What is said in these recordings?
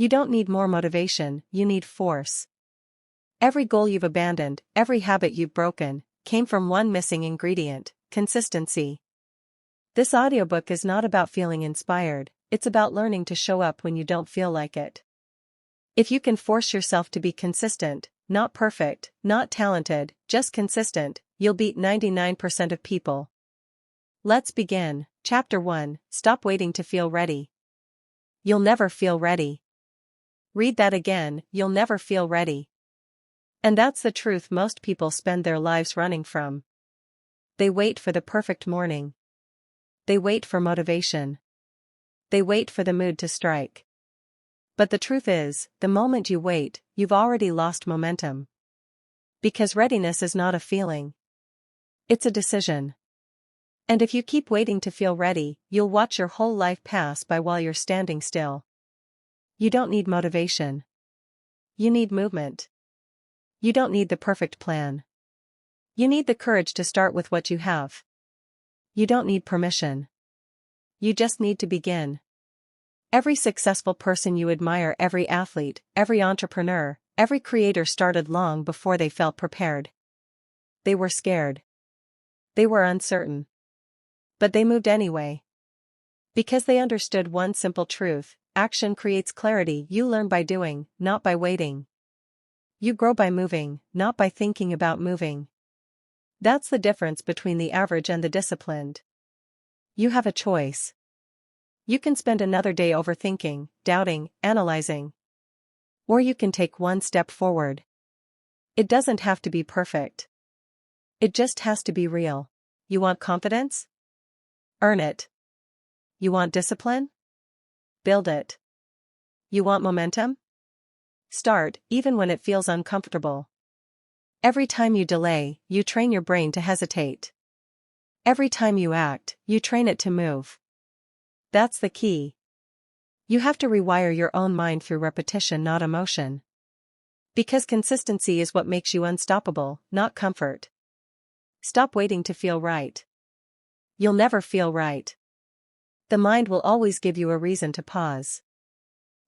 You don't need more motivation, you need force. Every goal you've abandoned, every habit you've broken, came from one missing ingredient: consistency. This audiobook is not about feeling inspired, it's about learning to show up when you don't feel like it. If you can force yourself to be consistent, not perfect, not talented, just consistent, you'll beat 99% of people. Let's begin. Chapter 1: Stop waiting to feel ready. You'll never feel ready. Read that again, you'll never feel ready. And that's the truth most people spend their lives running from. They wait for the perfect morning. They wait for motivation. They wait for the mood to strike. But the truth is, the moment you wait, you've already lost momentum. Because readiness is not a feeling. It's a decision. And if you keep waiting to feel ready, you'll watch your whole life pass by while you're standing still. You don't need motivation. You need movement. You don't need the perfect plan. You need the courage to start with what you have. You don't need permission. You just need to begin. Every successful person you admire, every athlete, every entrepreneur, every creator started long before they felt prepared. They were scared. They were uncertain. But they moved anyway. Because they understood one simple truth: action creates clarity. You learn by doing, not by waiting. You grow by moving, not by thinking about moving. That's the difference between the average and the disciplined. You have a choice. You can spend another day overthinking, doubting, analyzing. Or you can take one step forward. It doesn't have to be perfect. It just has to be real. You want confidence? Earn it. You want discipline? Build it. You want momentum? Start, even when it feels uncomfortable. Every time you delay, you train your brain to hesitate. Every time you act, you train it to move. That's the key. You have to rewire your own mind through repetition, not emotion. Because consistency is what makes you unstoppable, not comfort. Stop waiting to feel right. You'll never feel right. The mind will always give you a reason to pause.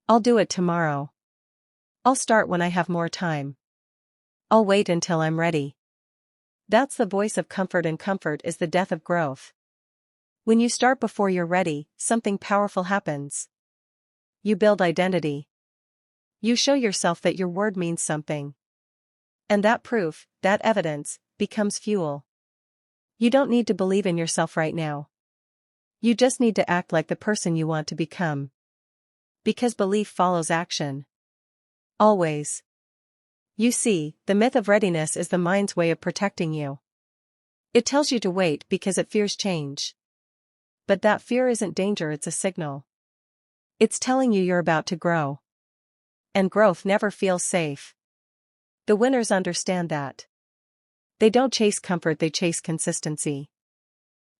I'll do it tomorrow. I'll start when I have more time. I'll wait until I'm ready. That's the voice of comfort, and comfort is the death of growth. When you start before you're ready, something powerful happens. You build identity. You show yourself that your word means something. And that proof, that evidence, becomes fuel. You don't need to believe in yourself right now. You just need to act like the person you want to become. Because belief follows action. Always. You see, the myth of readiness is the mind's way of protecting you. It tells you to wait because it fears change. But that fear isn't danger, it's a signal. It's telling you you're about to grow. And growth never feels safe. The winners understand that. They don't chase comfort, they chase consistency.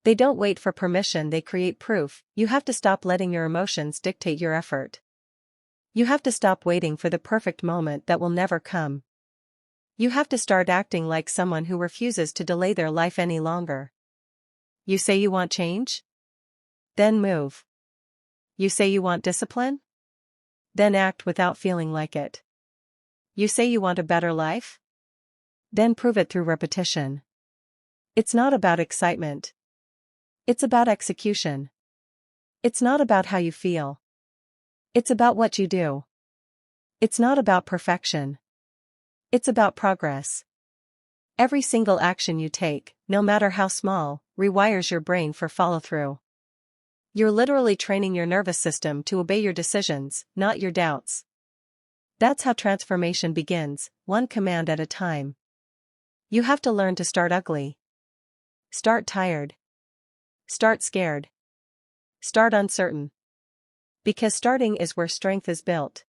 They don't wait for permission, they create proof. You have to stop letting your emotions dictate your effort. You have to stop waiting for the perfect moment that will never come. You have to start acting like someone who refuses to delay their life any longer. You say you want change? Then move. You say you want discipline? Then act without feeling like it. You say you want a better life? Then prove it through repetition. It's not about excitement. It's about execution. It's not about how you feel. It's about what you do. It's not about perfection. It's about progress. Every single action you take, no matter how small, rewires your brain for follow-through. You're literally training your nervous system to obey your decisions, not your doubts. That's how transformation begins, one command at a time. You have to learn to start ugly. Start tired. Start scared. Start uncertain. Because starting is where strength is built.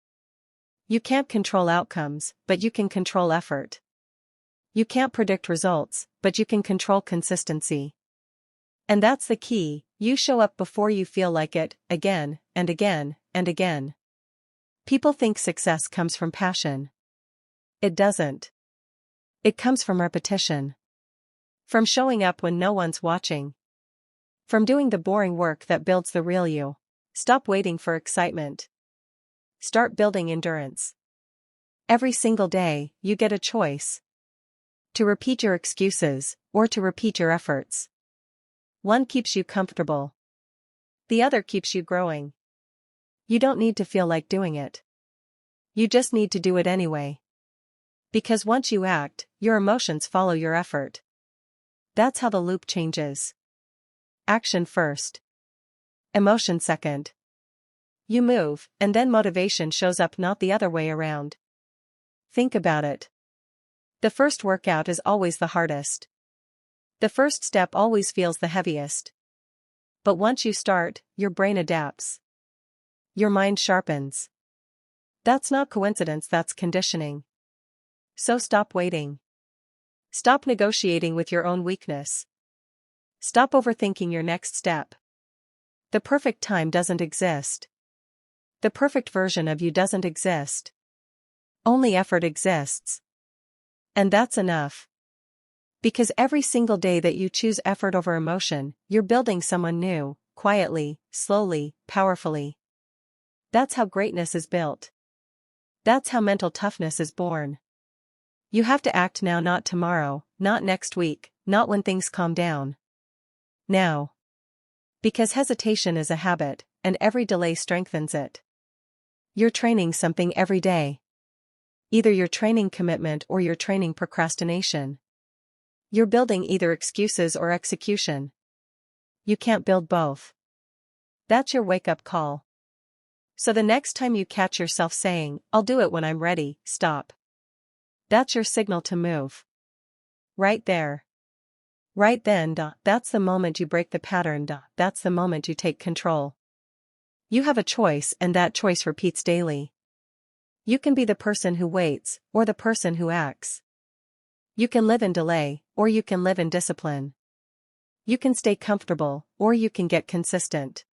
You can't control outcomes, but you can control effort. You can't predict results, but you can control consistency. And that's the key: you show up before you feel like it, again, and again, and again. People think success comes from passion. It doesn't. It comes from repetition. From showing up when no one's watching. From doing the boring work that builds the real you. Stop waiting for excitement. start building endurance. Every single day, you get a choice. To repeat your excuses, or to repeat your efforts. One keeps you comfortable. The other keeps you growing. You don't need to feel like doing it. You just need to do it anyway. Because once you act, your emotions follow your effort. That's how the loop changes. Action first. Emotion second. You move, and then motivation shows up, not the other way around. Think about it. The first workout is always the hardest. The first step always feels the heaviest. But once you start, your brain adapts. Your mind sharpens. That's not coincidence, that's conditioning. So stop waiting. Stop negotiating with your own weakness. Stop overthinking your next step. The perfect time doesn't exist. The perfect version of you doesn't exist. Only effort exists. And that's enough. Because every single day that you choose effort over emotion, you're building someone new, quietly, slowly, powerfully. That's how greatness is built. That's how mental toughness is born. You have to act now, not tomorrow, not next week, not when things calm down. Now. Because hesitation is a habit, and every delay strengthens it. You're training something every day. Either you're training commitment or you're training procrastination. You're building either excuses or execution. You can't build both. That's your wake-up call. So the next time you catch yourself saying, "I'll do it when I'm ready," stop. That's your signal to move. Right there. Right then, that's the moment you break the pattern, that's the moment you take control. You have a choice, and that choice repeats daily. You can be the person who waits, or the person who acts. You can live in delay, or you can live in discipline. You can stay comfortable, or you can get consistent.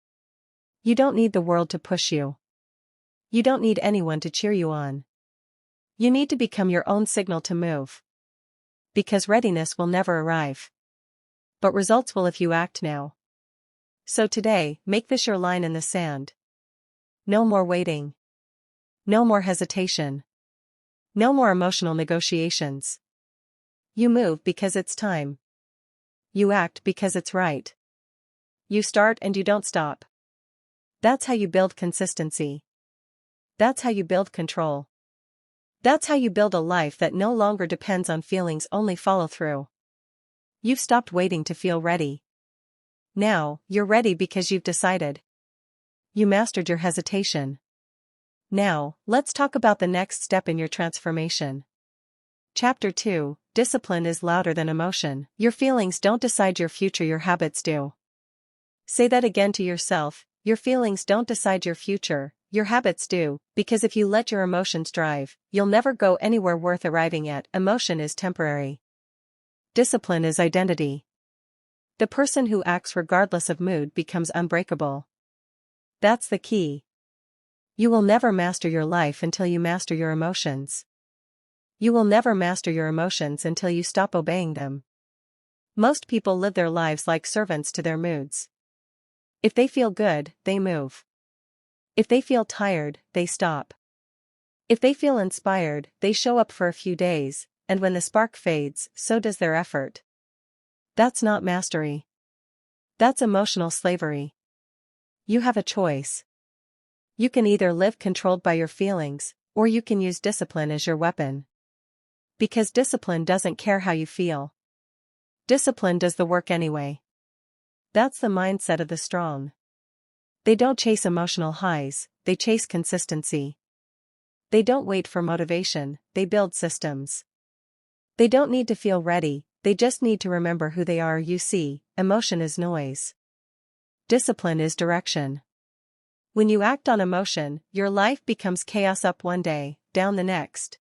You don't need the world to push you. You don't need anyone to cheer you on. You need to become your own signal to move. Because readiness will never arrive. But results will if you act now. So today, make this your line in the sand. No more waiting. No more hesitation. No more emotional negotiations. You move because it's time. You act because it's right. You start and you don't stop. That's how you build consistency. That's how you build control. That's how you build a life that no longer depends on feelings, only follow through. You've stopped waiting to feel ready. Now, you're ready because you've decided. You mastered your hesitation. Now, let's talk about the next step in your transformation. Chapter 2, Discipline is louder than emotion. Your feelings don't decide your future, your habits do. Say that again to yourself, your feelings don't decide your future, your habits do, because if you let your emotions drive, you'll never go anywhere worth arriving at. Emotion is temporary. Discipline is identity. The person who acts regardless of mood becomes unbreakable. That's the key. You will never master your life until you master your emotions. You will never master your emotions until you stop obeying them. Most people live their lives like servants to their moods. If they feel good, they move. If they feel tired, they stop. If they feel inspired, they show up for a few days, and when the spark fades, so does their effort. That's not mastery. That's emotional slavery. You have a choice. You can either live controlled by your feelings, or you can use discipline as your weapon. Because discipline doesn't care how you feel. Discipline does the work anyway. That's the mindset of the strong. They don't chase emotional highs, they chase consistency. They don't wait for motivation, they build systems. They don't need to feel ready, they just need to remember who they are. You see, emotion is noise. Discipline is direction. When you act on emotion, your life becomes chaos, up one day, down the next.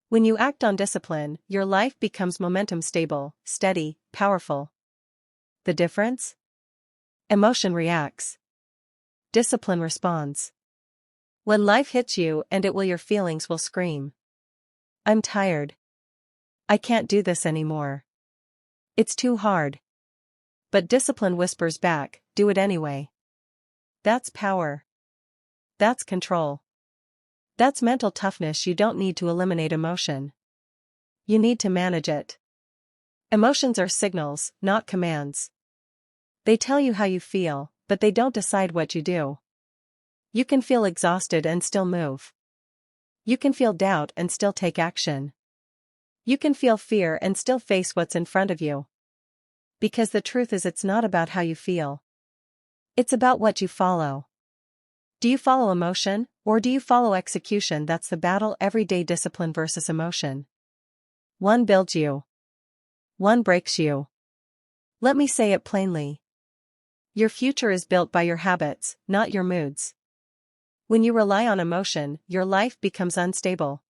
When you act on discipline, your life becomes momentum, stable, steady, powerful. The difference? Emotion reacts. Discipline responds. When life hits you, and it will, your feelings will scream. I'm tired. I can't do this anymore. It's too hard. But discipline whispers back, do it anyway. That's power. That's control. That's mental toughness. You don't need to eliminate emotion. You need to manage it. Emotions are signals, not commands. They tell you how you feel, but they don't decide what you do. You can feel exhausted and still move. You can feel doubt and still take action. You can feel fear and still face what's in front of you. Because the truth is, it's not about how you feel. It's about what you follow. Do you follow emotion, or do you follow execution? That's the battle every day. Discipline versus emotion. One builds you. One breaks you. Let me say it plainly. Your future is built by your habits, not your moods. When you rely on emotion, your life becomes unstable.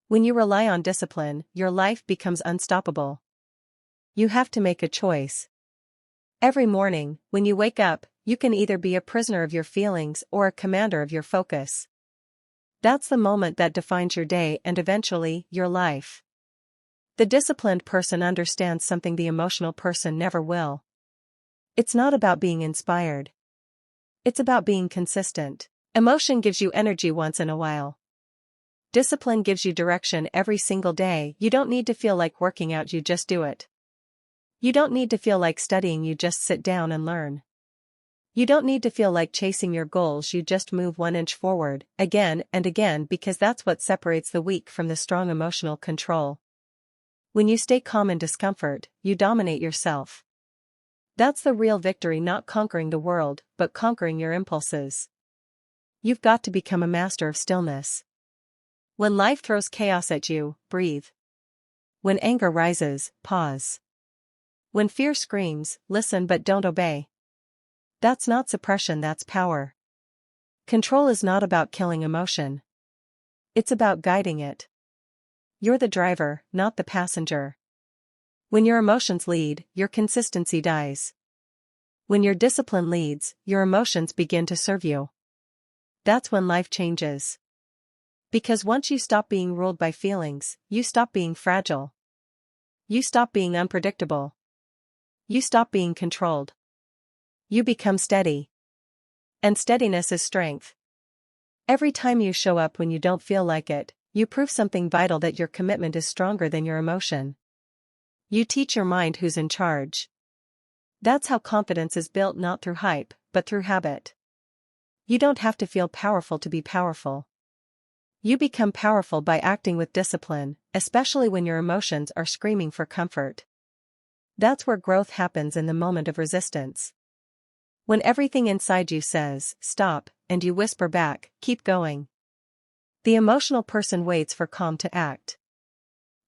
When you rely on discipline, your life becomes unstoppable. You have to make a choice. Every morning, when you wake up, you can either be a prisoner of your feelings or a commander of your focus. That's the moment that defines your day and eventually, your life. The disciplined person understands something the emotional person never will. It's not about being inspired. It's about being consistent. Emotion gives you energy once in a while. Discipline gives you direction every single day. You don't need to feel like working out, you just do it. You don't need to feel like studying, you just sit down and learn. You don't need to feel like chasing your goals, you just move 1 inch forward, again and again, because that's what separates the weak from the strong. Emotional control. When you stay calm in discomfort, you dominate yourself. That's the real victory, not conquering the world, but conquering your impulses. You've got to become a master of stillness. When life throws chaos at you, breathe. When anger rises, pause. When fear screams, listen but don't obey. That's not suppression, that's power. Control is not about killing emotion. It's about guiding it. You're the driver, not the passenger. When your emotions lead, your consistency dies. When your discipline leads, your emotions begin to serve you. That's when life changes. Because once you stop being ruled by feelings, you stop being fragile. You stop being unpredictable. You stop being controlled. You become steady. And steadiness is strength. Every time you show up when you don't feel like it, you prove something vital, that your commitment is stronger than your emotion. You teach your mind who's in charge. That's how confidence is built, not through hype, but through habit. You don't have to feel powerful to be powerful. You become powerful by acting with discipline, especially when your emotions are screaming for comfort. That's where growth happens, in the moment of resistance. When everything inside you says, stop, and you whisper back, keep going. The emotional person waits for calm to act.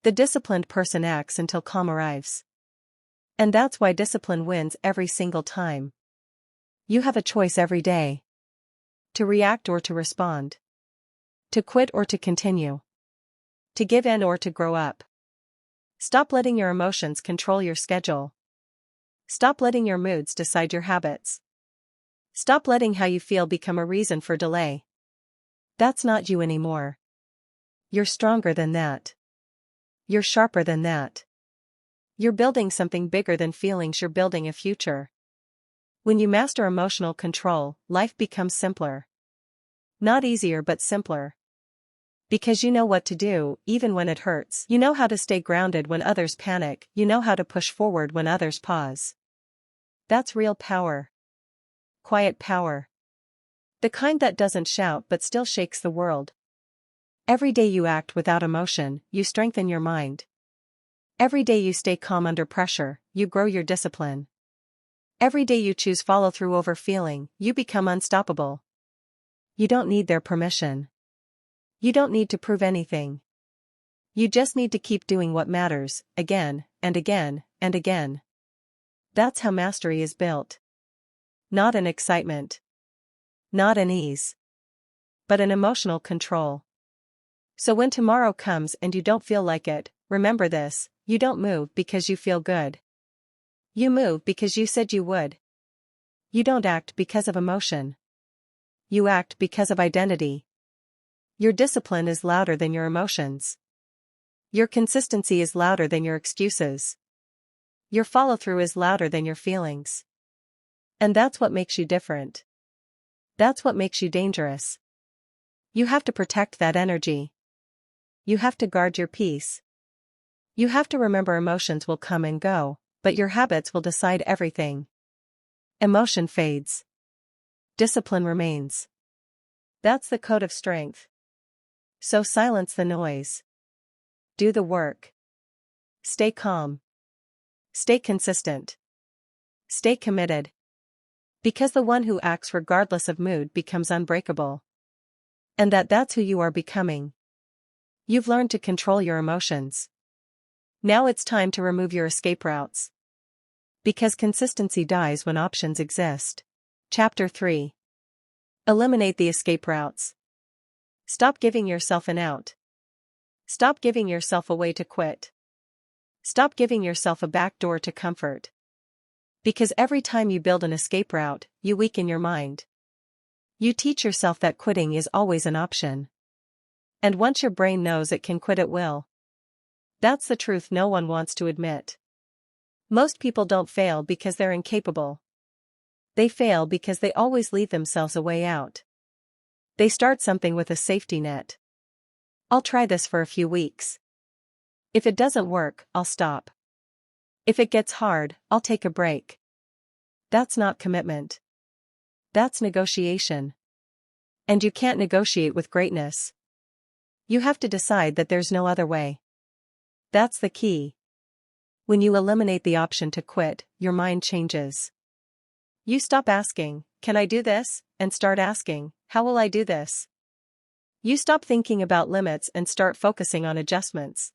The disciplined person acts until calm arrives. And that's why discipline wins every single time. You have a choice every day. To react or to respond. To quit or to continue. To give in or to grow up. Stop letting your emotions control your schedule. Stop letting your moods decide your habits. Stop letting how you feel become a reason for delay. That's not you anymore. You're stronger than that. You're sharper than that. You're building something bigger than feelings, you're building a future. When you master emotional control, life becomes simpler. Not easier, but simpler. Because you know what to do, even when it hurts. You know how to stay grounded when others panic. You know how to push forward when others pause. That's real power. Quiet power. The kind that doesn't shout but still shakes the world. Every day you act without emotion, you strengthen your mind. Every day you stay calm under pressure, you grow your discipline. Every day you choose follow through over feeling, you become unstoppable. You don't need their permission. You don't need to prove anything. You just need to keep doing what matters, again, and again, and again. That's how mastery is built. Not in excitement. Not in ease. But in emotional control. So when tomorrow comes and you don't feel like it, remember this: you don't move because you feel good. You move because you said you would. You don't act because of emotion. You act because of identity. Your discipline is louder than your emotions. Your consistency is louder than your excuses. Your follow-through is louder than your feelings. And that's what makes you different. That's what makes you dangerous. You have to protect that energy. You have to guard your peace. You have to remember emotions will come and go, but your habits will decide everything. Emotion fades. Discipline remains. That's the code of strength. So silence the noise. Do the work. Stay calm. Stay consistent. Stay committed. Because the one who acts regardless of mood becomes unbreakable. And that's who you are becoming. You've learned to control your emotions. Now it's time to remove your escape routes. Because consistency dies when options exist. Chapter 3. Eliminate the escape routes. Stop giving yourself an out. Stop giving yourself a way to quit. Stop giving yourself a back door to comfort. Because every time you build an escape route, you weaken your mind. You teach yourself that quitting is always an option. And once your brain knows it can quit, it will. That's the truth no one wants to admit. Most people don't fail because they're incapable. They fail because they always leave themselves a way out. They start something with a safety net. I'll try this for a few weeks. If it doesn't work, I'll stop. If it gets hard, I'll take a break. That's not commitment. That's negotiation. And you can't negotiate with greatness. You have to decide that there's no other way. That's the key. When you eliminate the option to quit, your mind changes. You stop asking, "Can I do this?" and start asking, "How will I do this?" You stop thinking about limits and start focusing on adjustments.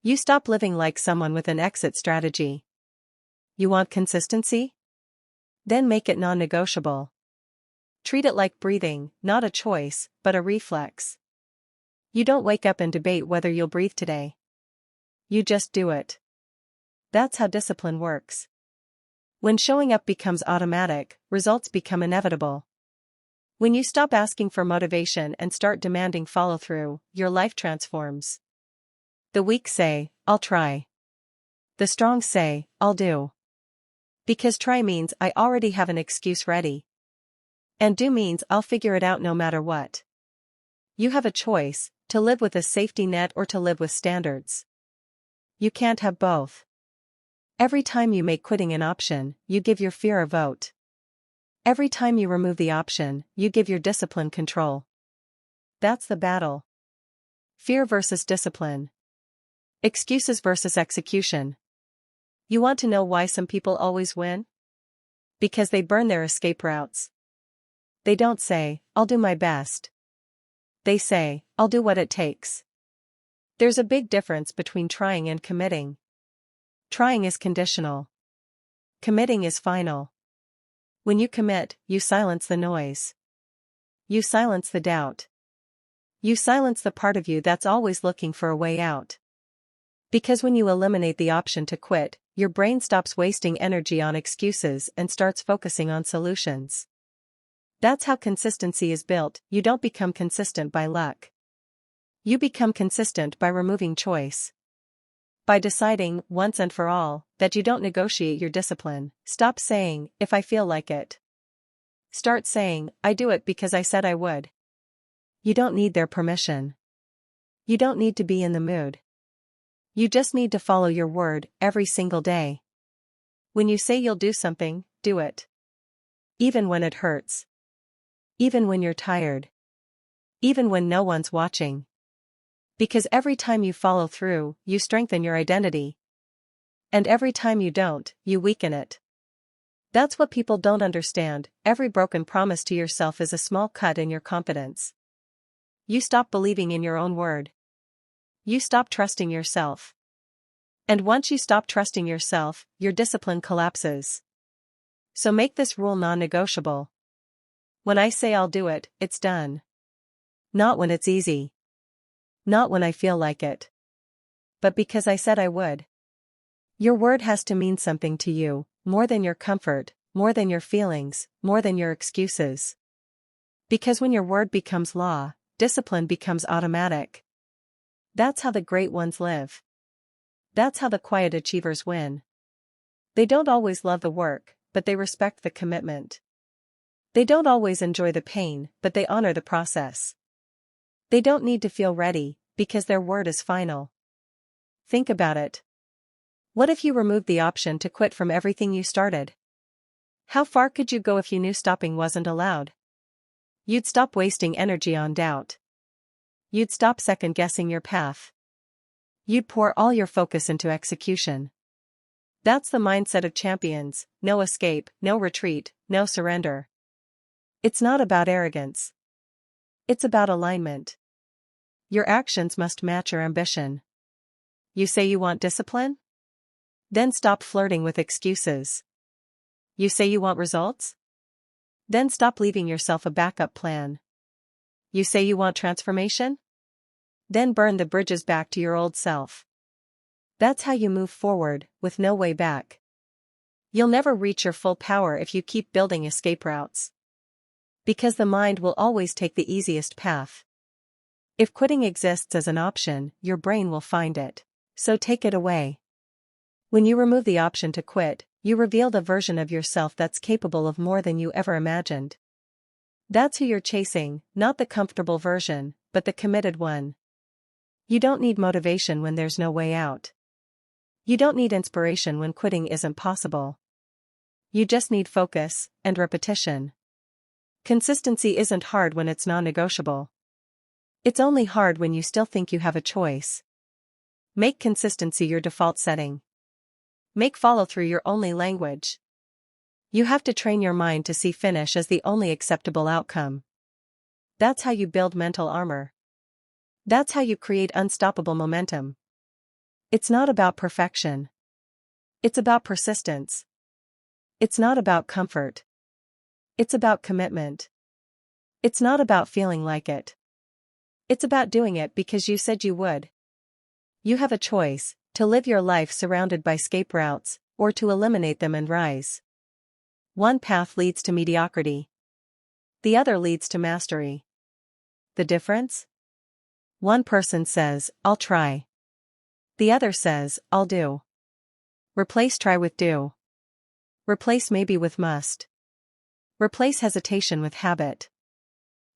You stop living like someone with an exit strategy. You want consistency? Then make it non-negotiable. Treat it like breathing, not a choice, but a reflex. You don't wake up and debate whether you'll breathe today. You just do it. That's how discipline works. When showing up becomes automatic, results become inevitable. When you stop asking for motivation and start demanding follow-through, your life transforms. The weak say, "I'll try." The strong say, "I'll do." Because try means I already have an excuse ready. And do means I'll figure it out no matter what. You have a choice, to live with a safety net or to live with standards. You can't have both. Every time you make quitting an option, you give your fear a vote. Every time you remove the option, you give your discipline control. That's the battle. Fear versus discipline. Excuses versus execution. You want to know why some people always win? Because they burn their escape routes. They don't say, "I'll do my best." They say, "I'll do what it takes." There's a big difference between trying and committing. Trying is conditional. Committing is final. When you commit, you silence the noise. You silence the doubt. You silence the part of you that's always looking for a way out. Because when you eliminate the option to quit, your brain stops wasting energy on excuses and starts focusing on solutions. That's how consistency is built. You don't become consistent by luck. You become consistent by removing choice. By deciding, once and for all, that you don't negotiate your discipline. Stop saying, "If I feel like it." Start saying, "I do it because I said I would." You don't need their permission. You don't need to be in the mood. You just need to follow your word every single day. When you say you'll do something, do it. Even when it hurts. Even when you're tired. Even when no one's watching. Because every time you follow through, you strengthen your identity. And every time you don't, you weaken it. That's what people don't understand. Every broken promise to yourself is a small cut in your confidence. You stop believing in your own word. You stop trusting yourself. And once you stop trusting yourself, your discipline collapses. So make this rule non-negotiable. When I say I'll do it, it's done. Not when it's easy. Not when I feel like it. But because I said I would. Your word has to mean something to you, more than your comfort, more than your feelings, more than your excuses. Because when your word becomes law, discipline becomes automatic. That's how the great ones live. That's how the quiet achievers win. They don't always love the work, but they respect the commitment. They don't always enjoy the pain, but they honor the process. They don't need to feel ready, because their word is final. Think about it. What if you removed the option to quit from everything you started? How far could you go if you knew stopping wasn't allowed? You'd stop wasting energy on doubt. You'd stop second-guessing your path. You'd pour all your focus into execution. That's the mindset of champions: no escape, no retreat, no surrender. It's not about arrogance. It's about alignment. Your actions must match your ambition. You say you want discipline? Then stop flirting with excuses. You say you want results? Then stop leaving yourself a backup plan. You say you want transformation? Then burn the bridges back to your old self. That's how you move forward, with no way back. You'll never reach your full power if you keep building escape routes. Because the mind will always take the easiest path. If quitting exists as an option, your brain will find it. So take it away. When you remove the option to quit, you reveal the version of yourself that's capable of more than you ever imagined. That's who you're chasing, not the comfortable version, but the committed one. You don't need motivation when there's no way out. You don't need inspiration when quitting isn't possible. You just need focus and repetition. Consistency isn't hard when it's non-negotiable. It's only hard when you still think you have a choice. Make consistency your default setting. Make follow-through your only language. You have to train your mind to see finish as the only acceptable outcome. That's how you build mental armor. That's how you create unstoppable momentum. It's not about perfection. It's about persistence. It's not about comfort. It's about commitment. It's not about feeling like it. It's about doing it because you said you would. You have a choice: to live your life surrounded by escape routes, or to eliminate them and rise. One path leads to mediocrity. The other leads to mastery. The difference? One person says, "I'll try." The other says, "I'll do." Replace try with do. Replace maybe with must. Replace hesitation with habit.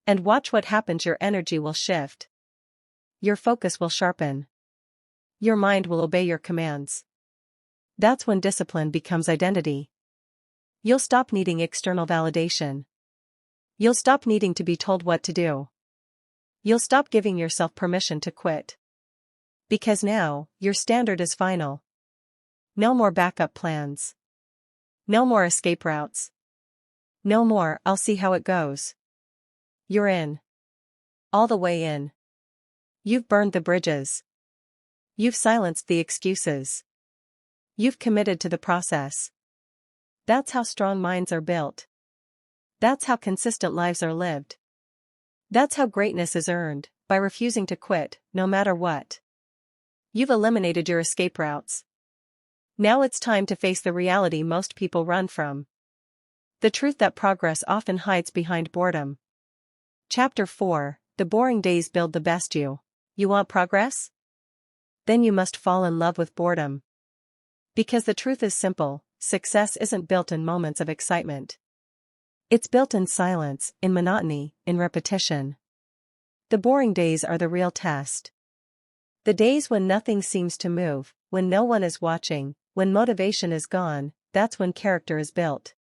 And watch what happens. Your energy will shift. Your focus will sharpen. Your mind will obey your commands. That's when discipline becomes identity. You'll stop needing external validation. You'll stop needing to be told what to do. You'll stop giving yourself permission to quit. Because now, your standard is final. No more backup plans. No more escape routes. No more "I'll see how it goes." You're in. All the way in. You've burned the bridges. You've silenced the excuses. You've committed to the process. That's how strong minds are built. That's how consistent lives are lived. That's how greatness is earned, by refusing to quit, no matter what. You've eliminated your escape routes. Now it's time to face the reality most people run from. The truth that progress often hides behind boredom. Chapter 4: The boring days build the best you. You want progress? Then you must fall in love with boredom. Because the truth is simple: success isn't built in moments of excitement. It's built in silence, in monotony, in repetition. The boring days are the real test. The days when nothing seems to move, when no one is watching, when motivation is gone, that's when character is built.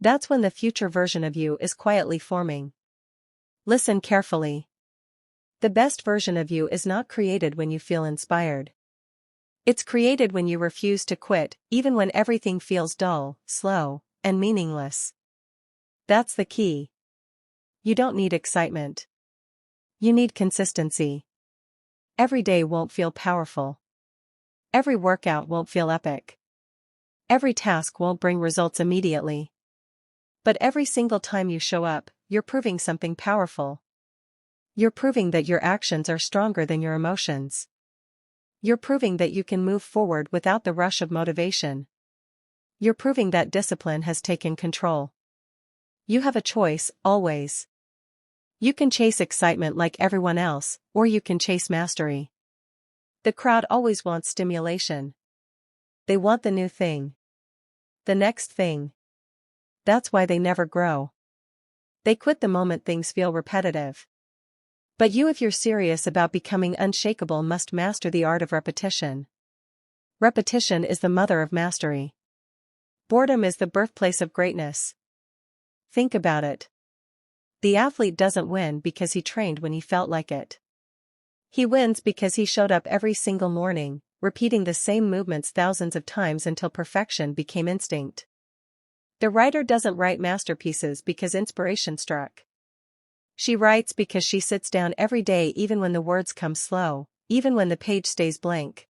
That's when the future version of you is quietly forming. Listen carefully. The best version of you is not created when you feel inspired. It's created when you refuse to quit, even when everything feels dull, slow, and meaningless. That's the key. You don't need excitement. You need consistency. Every day won't feel powerful. Every workout won't feel epic. Every task won't bring results immediately. But every single time you show up, you're proving something powerful. You're proving that your actions are stronger than your emotions. You're proving that you can move forward without the rush of motivation. You're proving that discipline has taken control. You have a choice, always. You can chase excitement like everyone else, or you can chase mastery. The crowd always wants stimulation. They want the new thing. The next thing. That's why they never grow. They quit the moment things feel repetitive. But you, if you're serious about becoming unshakable, must master the art of repetition. Repetition is the mother of mastery. Boredom is the birthplace of greatness. Think about it. The athlete doesn't win because he trained when he felt like it. He wins because he showed up every single morning, repeating the same movements thousands of times until perfection became instinct. The writer doesn't write masterpieces because inspiration struck. She writes because she sits down every day, even when the words come slow, even when the page stays blank.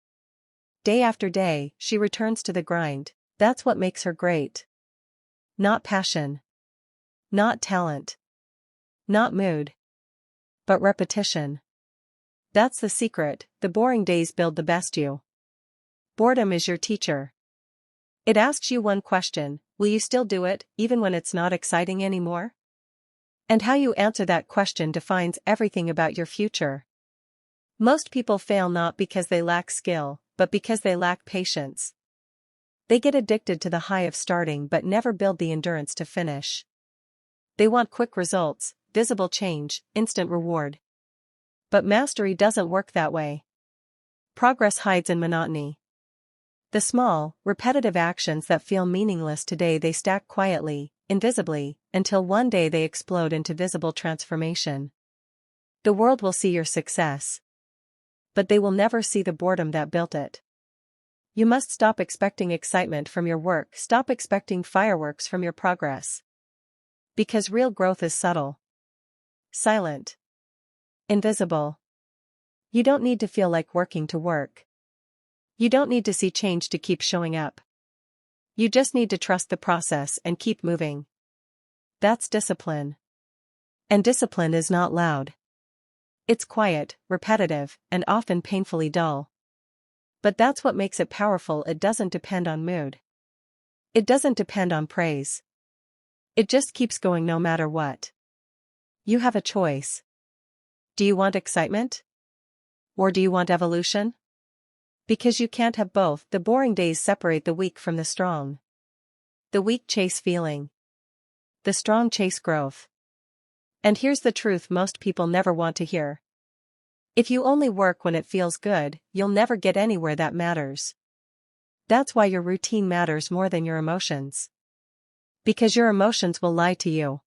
Day after day, she returns to the grind. That's what makes her great. Not passion. Not talent. Not mood. But repetition. That's the secret. The boring days build the best you. Boredom is your teacher. It asks you one question: will you still do it, even when it's not exciting anymore? And how you answer that question defines everything about your future. Most people fail not because they lack skill, but because they lack patience. They get addicted to the high of starting but never build the endurance to finish. They want quick results, visible change, instant reward. But mastery doesn't work that way. Progress hides in monotony. The small, repetitive actions that feel meaningless today, they stack quietly, invisibly, until one day they explode into visible transformation. The world will see your success. But they will never see the boredom that built it. You must stop expecting excitement from your work, stop expecting fireworks from your progress. Because real growth is subtle. Silent. Invisible. You don't need to feel like working to work. You don't need to see change to keep showing up. You just need to trust the process and keep moving. That's discipline. And discipline is not loud. It's quiet, repetitive, and often painfully dull. But that's what makes it powerful. It doesn't depend on mood. It doesn't depend on praise. It just keeps going no matter what. You have a choice. Do you want excitement? Or do you want evolution? Because you can't have both. The boring days separate the weak from the strong. The weak chase feeling. The strong chase growth. And here's the truth most people never want to hear. If you only work when it feels good, you'll never get anywhere that matters. That's why your routine matters more than your emotions. Because your emotions will lie to you.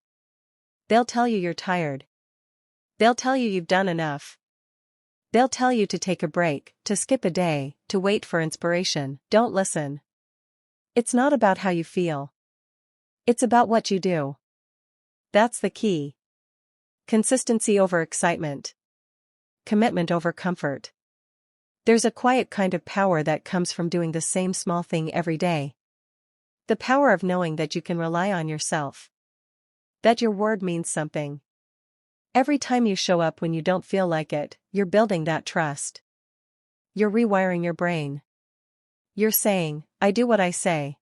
They'll tell you you're tired. They'll tell you you've done enough. They'll tell you to take a break, to skip a day, to wait for inspiration. Don't listen. It's not about how you feel. It's about what you do. That's the key. Consistency over excitement. Commitment over comfort. There's a quiet kind of power that comes from doing the same small thing every day. The power of knowing that you can rely on yourself. That your word means something. Every time you show up when you don't feel like it, you're building that trust. You're rewiring your brain. You're saying, I do what I say.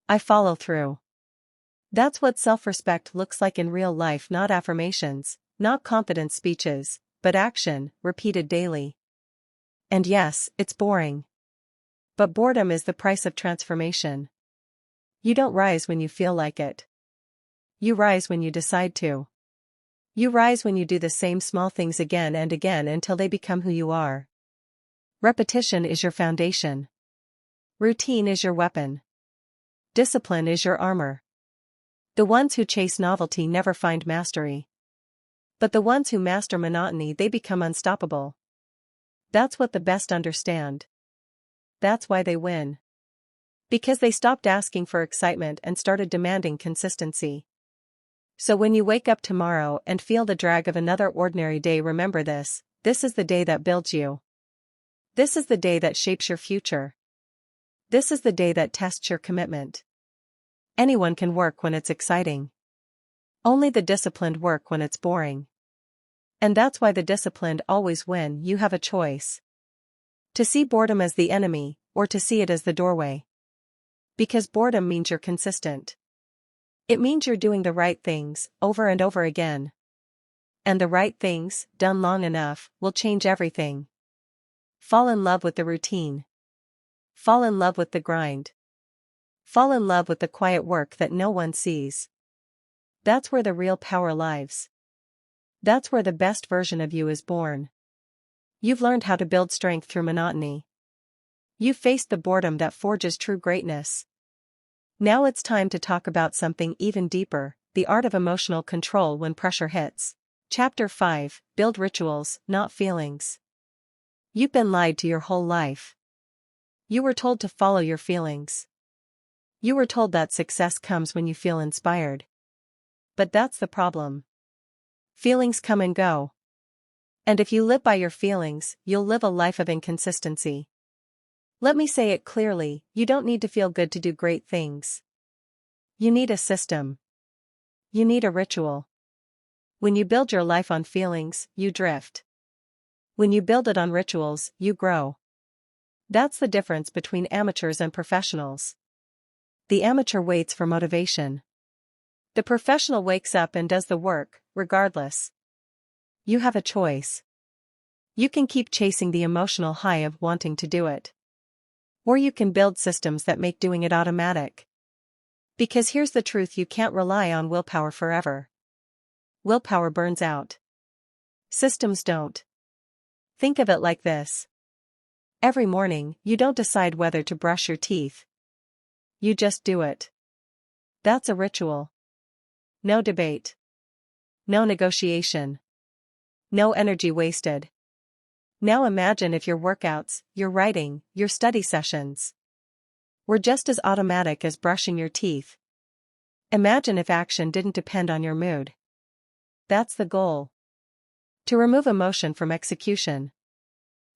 I follow through. That's what self-respect looks like in real life, not affirmations, not confidence speeches, but action, repeated daily. And yes, it's boring. But boredom is the price of transformation. You don't rise when you feel like it. You rise when you decide to. You rise when you do the same small things again and again until they become who you are. Repetition is your foundation. Routine is your weapon. Discipline is your armor. The ones who chase novelty never find mastery. But the ones who master monotony, they become unstoppable. That's what the best understand. That's why they win. Because they stopped asking for excitement and started demanding consistency. So when you wake up tomorrow and feel the drag of another ordinary day, remember this: this is the day that builds you. This is the day that shapes your future. This is the day that tests your commitment. Anyone can work when it's exciting. Only the disciplined work when it's boring. And that's why the disciplined always win. You have a choice. To see boredom as the enemy, or to see it as the doorway. Because boredom means you're consistent. It means you're doing the right things, over and over again. And the right things, done long enough, will change everything. Fall in love with the routine. Fall in love with the grind. Fall in love with the quiet work that no one sees. That's where the real power lies. That's where the best version of you is born. You've learned how to build strength through monotony. You've faced the boredom that forges true greatness. Now it's time to talk about something even deeper, the art of emotional control when pressure hits. Chapter 5, Build Rituals, Not Feelings. You've been lied to your whole life. You were told to follow your feelings. You were told that success comes when you feel inspired. But that's the problem. Feelings come and go. And if you live by your feelings, you'll live a life of inconsistency. Let me say it clearly, you don't need to feel good to do great things. You need a system. You need a ritual. When you build your life on feelings, you drift. When you build it on rituals, you grow. That's the difference between amateurs and professionals. The amateur waits for motivation. The professional wakes up and does the work, regardless. You have a choice. You can keep chasing the emotional high of wanting to do it. Or you can build systems that make doing it automatic. Because here's the truth, you can't rely on willpower forever. Willpower burns out. Systems don't. Think of it like this. Every morning, you don't decide whether to brush your teeth. You just do it. That's a ritual. No debate. No negotiation. No energy wasted. Now imagine if your workouts, your writing, your study sessions were just as automatic as brushing your teeth. Imagine if action didn't depend on your mood. That's the goal. To remove emotion from execution.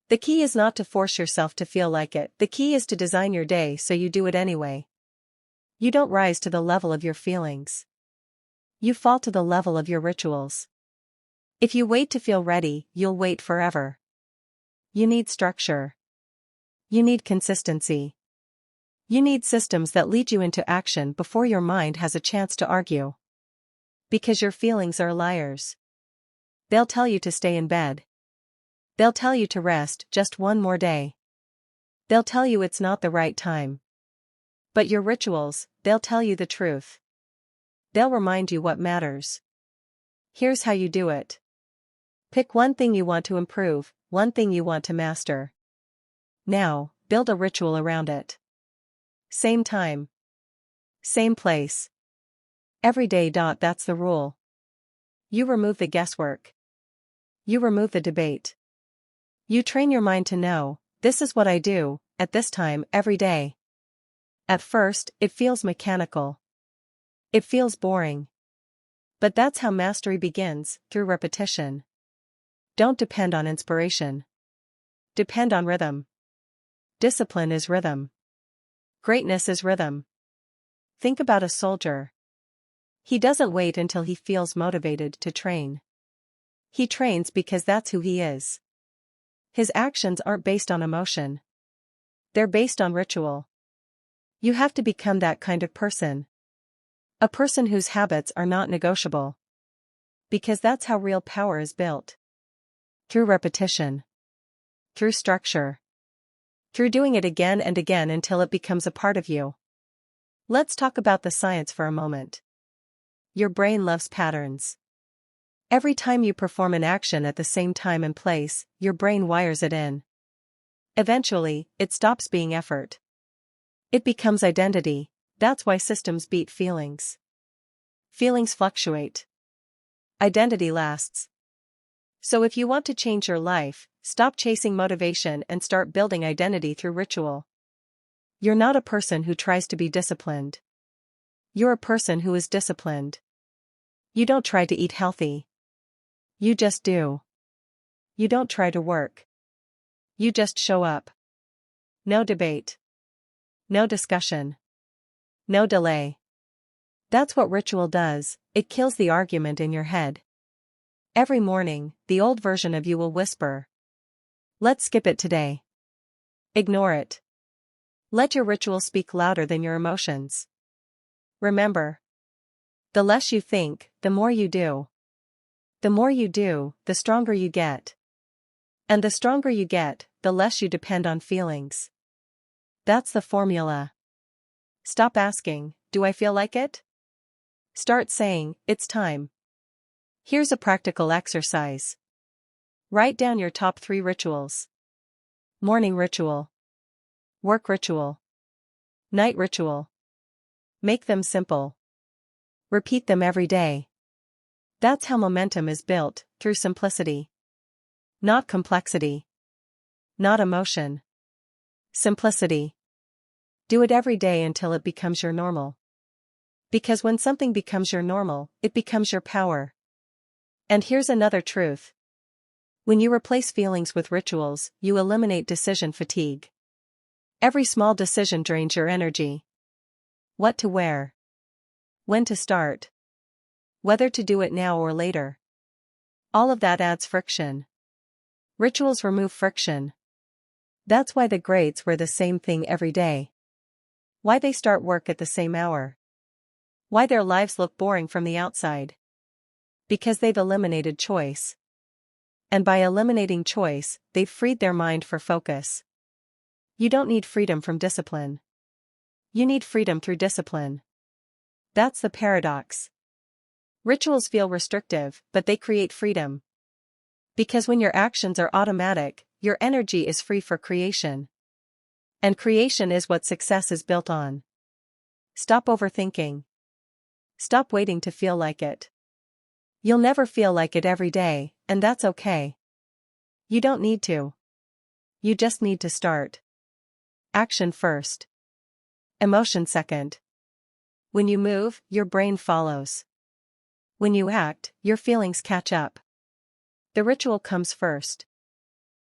The key is not to force yourself to feel like it, the key is to design your day so you do it anyway. You don't rise to the level of your feelings. You fall to the level of your rituals. If you wait to feel ready, you'll wait forever. You need structure. You need consistency. You need systems that lead you into action before your mind has a chance to argue. Because your feelings are liars. They'll tell you to stay in bed. They'll tell you to rest just one more day. They'll tell you it's not the right time. But your rituals, they'll tell you the truth. They'll remind you what matters. Here's how you do it. Pick one thing you want to improve, one thing you want to master. Now, build a ritual around it. Same time. Same place. Every day. That's the rule. You remove the guesswork. You remove the debate. You train your mind to know, this is what I do, at this time, every day. At first, it feels mechanical. It feels boring. But that's how mastery begins, through repetition. Don't depend on inspiration. Depend on rhythm. Discipline is rhythm. Greatness is rhythm. Think about a soldier. He doesn't wait until he feels motivated to train. He trains because that's who he is. His actions aren't based on emotion. They're based on ritual. You have to become that kind of person. A person whose habits are not negotiable. Because that's how real power is built. Through repetition. Through structure. Through doing it again and again until it becomes a part of you. Let's talk about the science for a moment. Your brain loves patterns. Every time you perform an action at the same time and place, your brain wires it in. Eventually, it stops being effort. It becomes identity. That's why systems beat feelings. Feelings fluctuate. Identity lasts. So if you want to change your life, stop chasing motivation and start building identity through ritual. You're not a person who tries to be disciplined. You're a person who is disciplined. You don't try to eat healthy. You just do. You don't try to work. You just show up. No debate. No discussion. No delay. That's what ritual does, it kills the argument in your head. Every morning, the old version of you will whisper. Let's skip it today. Ignore it. Let your ritual speak louder than your emotions. Remember. The less you think, the more you do. The more you do, the stronger you get. And the stronger you get, the less you depend on feelings. That's the formula. Stop asking, do I feel like it? Start saying, it's time. Here's a practical exercise. Write down your top 3 rituals. Morning ritual. Work ritual. Night ritual. Make them simple. Repeat them every day. That's how momentum is built, through simplicity. Not complexity. Not emotion. Simplicity. Do it every day until it becomes your normal. Because when something becomes your normal, it becomes your power. And here's another truth. When you replace feelings with rituals, you eliminate decision fatigue. Every small decision drains your energy. What to wear. When to start. Whether to do it now or later. All of that adds friction. Rituals remove friction. That's why the greats wear the same thing every day. Why they start work at the same hour. Why their lives look boring from the outside. Because they've eliminated choice. And by eliminating choice, they've freed their mind for focus. You don't need freedom from discipline. You need freedom through discipline. That's the paradox. Rituals feel restrictive, but they create freedom. Because when your actions are automatic, your energy is free for creation. And creation is what success is built on. Stop overthinking. Stop waiting to feel like it. You'll never feel like it every day, and that's okay. You don't need to. You just need to start. Action first. Emotion second. When you move, your brain follows. When you act, your feelings catch up. The ritual comes first.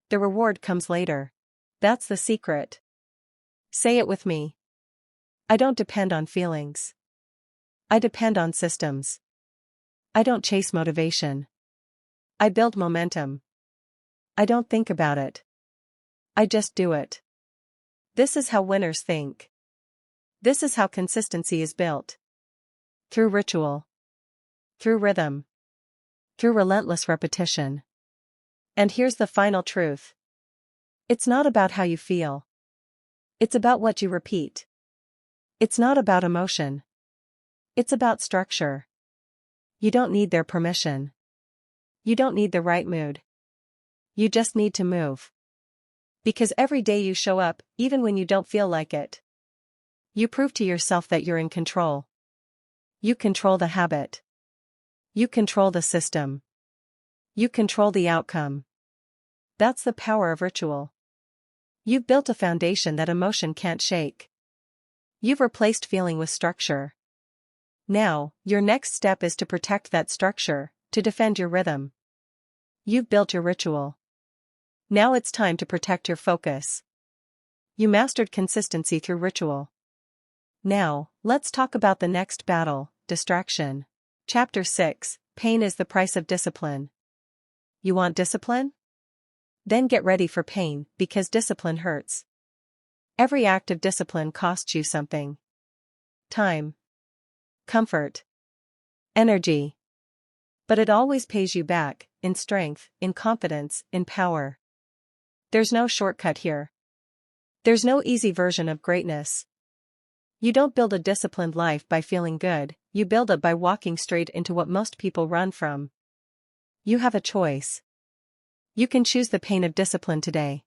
The reward comes later. That's the secret. Say it with me. I don't depend on feelings. I depend on systems. I don't chase motivation. I build momentum. I don't think about it. I just do it. This is how winners think. This is how consistency is built. Through ritual. Through rhythm. Through relentless repetition. And here's the final truth. It's not about how you feel. It's about what you repeat. It's not about emotion. It's about structure. You don't need their permission. You don't need the right mood. You just need to move. Because every day you show up, even when you don't feel like it. You prove to yourself that you're in control. You control the habit. You control the system. You control the outcome. That's the power of ritual. You've built a foundation that emotion can't shake. You've replaced feeling with structure. Now, your next step is to protect that structure, to defend your rhythm. You've built your ritual. Now it's time to protect your focus. You mastered consistency through ritual. Now, let's talk about the next battle, distraction. Chapter 6, Pain is the Price of Discipline. You want discipline? Then get ready for pain, because discipline hurts. Every act of discipline costs you something. Time. Comfort. Energy. But it always pays you back, in strength, in confidence, in power. There's no shortcut here. There's no easy version of greatness. You don't build a disciplined life by feeling good, you build it by walking straight into what most people run from. You have a choice. You can choose the pain of discipline today.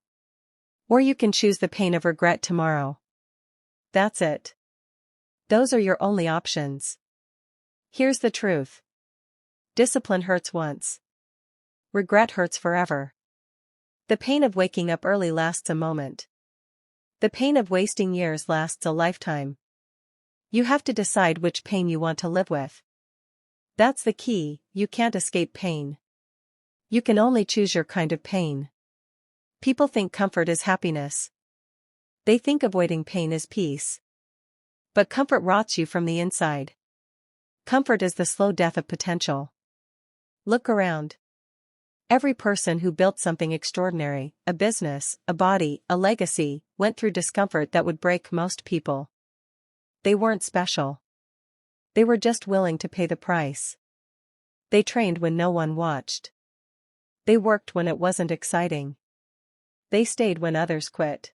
Or you can choose the pain of regret tomorrow. That's it. Those are your only options. Here's the truth. Discipline hurts once. Regret hurts forever. The pain of waking up early lasts a moment. The pain of wasting years lasts a lifetime. You have to decide which pain you want to live with. That's the key, you can't escape pain. You can only choose your kind of pain. People think comfort is happiness. They think avoiding pain is peace. But comfort rots you from the inside. Comfort is the slow death of potential. Look around. Every person who built something extraordinary, a business, a body, a legacy, went through discomfort that would break most people. They weren't special. They were just willing to pay the price. They trained when no one watched. They worked when it wasn't exciting. They stayed when others quit.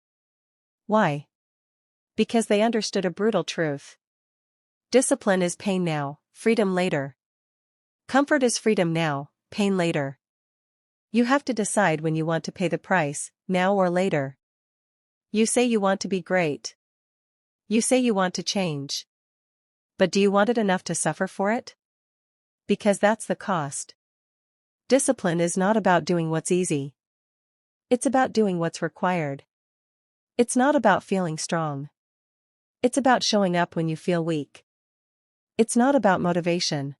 Why? Because they understood a brutal truth. Discipline is pain now, freedom later. Comfort is freedom now, pain later. You have to decide when you want to pay the price, now or later. You say you want to be great. You say you want to change. But do you want it enough to suffer for it? Because that's the cost. Discipline is not about doing what's easy. It's about doing what's required. It's not about feeling strong. It's about showing up when you feel weak. It's not about motivation.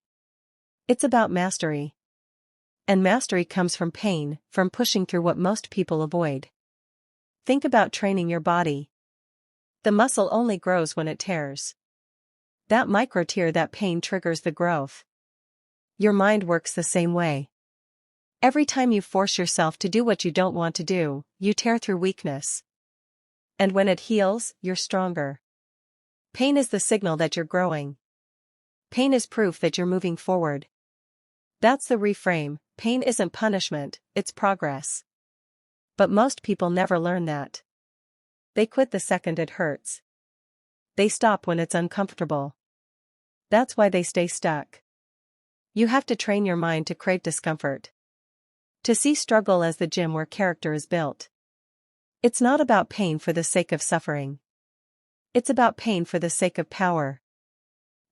It's about mastery. And mastery comes from pain, from pushing through what most people avoid. Think about training your body. The muscle only grows when it tears. That micro tear, that pain triggers the growth. Your mind works the same way. Every time you force yourself to do what you don't want to do, you tear through weakness. And when it heals, you're stronger. Pain is the signal that you're growing. Pain is proof that you're moving forward. That's the reframe. Pain isn't punishment, it's progress. But most people never learn that. They quit the second it hurts. They stop when it's uncomfortable. That's why they stay stuck. You have to train your mind to crave discomfort. To see struggle as the gym where character is built. It's not about pain for the sake of suffering. It's about pain for the sake of power.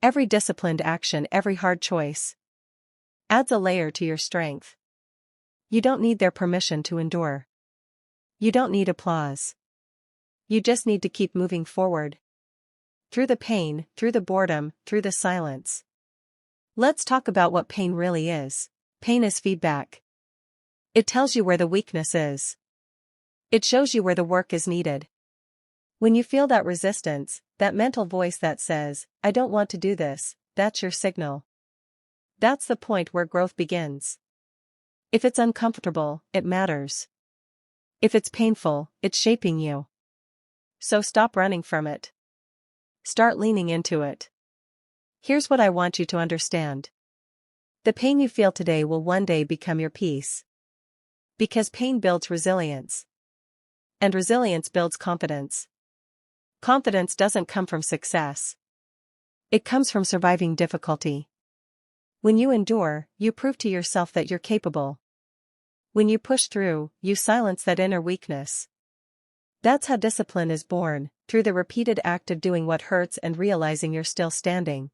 Every disciplined action, every hard choice, adds a layer to your strength. You don't need their permission to endure. You don't need applause. You just need to keep moving forward. Through the pain, through the boredom, through the silence. Let's talk about what pain really is. Pain is feedback. It tells you where the weakness is. It shows you where the work is needed. When you feel that resistance, that mental voice that says, I don't want to do this, that's your signal. That's the point where growth begins. If it's uncomfortable, it matters. If it's painful, it's shaping you. So stop running from it. Start leaning into it. Here's what I want you to understand. The pain you feel today will one day become your peace. Because pain builds resilience. And resilience builds confidence. Confidence doesn't come from success. It comes from surviving difficulty. When you endure, you prove to yourself that you're capable. When you push through, you silence that inner weakness. That's how discipline is born, through the repeated act of doing what hurts and realizing you're still standing.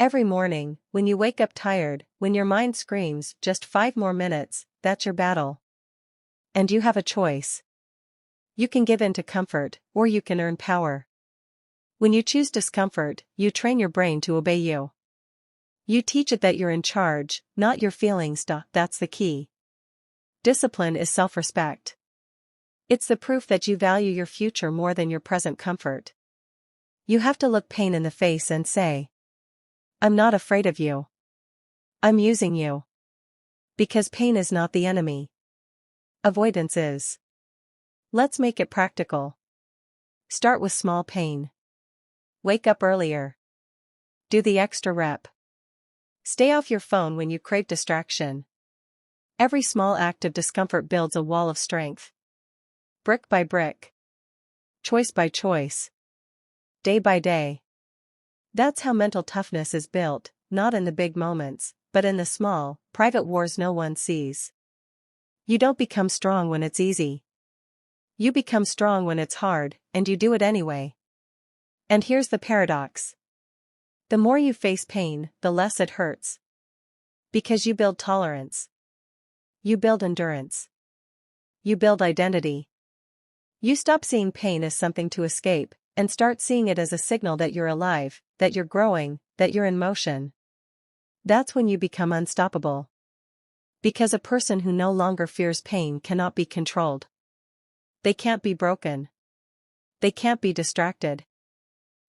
Every morning, when you wake up tired, when your mind screams, just 5 more minutes, that's your battle. And you have a choice. You can give in to comfort, or you can earn power. When you choose discomfort, you train your brain to obey you. You teach it that you're in charge, not your feelings. That's the key. Discipline is self-respect. It's the proof that you value your future more than your present comfort. You have to look pain in the face and say, I'm not afraid of you. I'm using you. Because pain is not the enemy. Avoidance is. Let's make it practical. Start with small pain. Wake up earlier. Do the extra rep. Stay off your phone when you crave distraction. Every small act of discomfort builds a wall of strength. Brick by brick. Choice by choice. Day by day. That's how mental toughness is built, not in the big moments, but in the small, private wars no one sees. You don't become strong when it's easy. You become strong when it's hard, and you do it anyway. And here's the paradox. The more you face pain, the less it hurts. Because you build tolerance. You build endurance. You build identity. You stop seeing pain as something to escape, and start seeing it as a signal that you're alive, that you're growing, that you're in motion. That's when you become unstoppable. Because a person who no longer fears pain cannot be controlled. They can't be broken. They can't be distracted.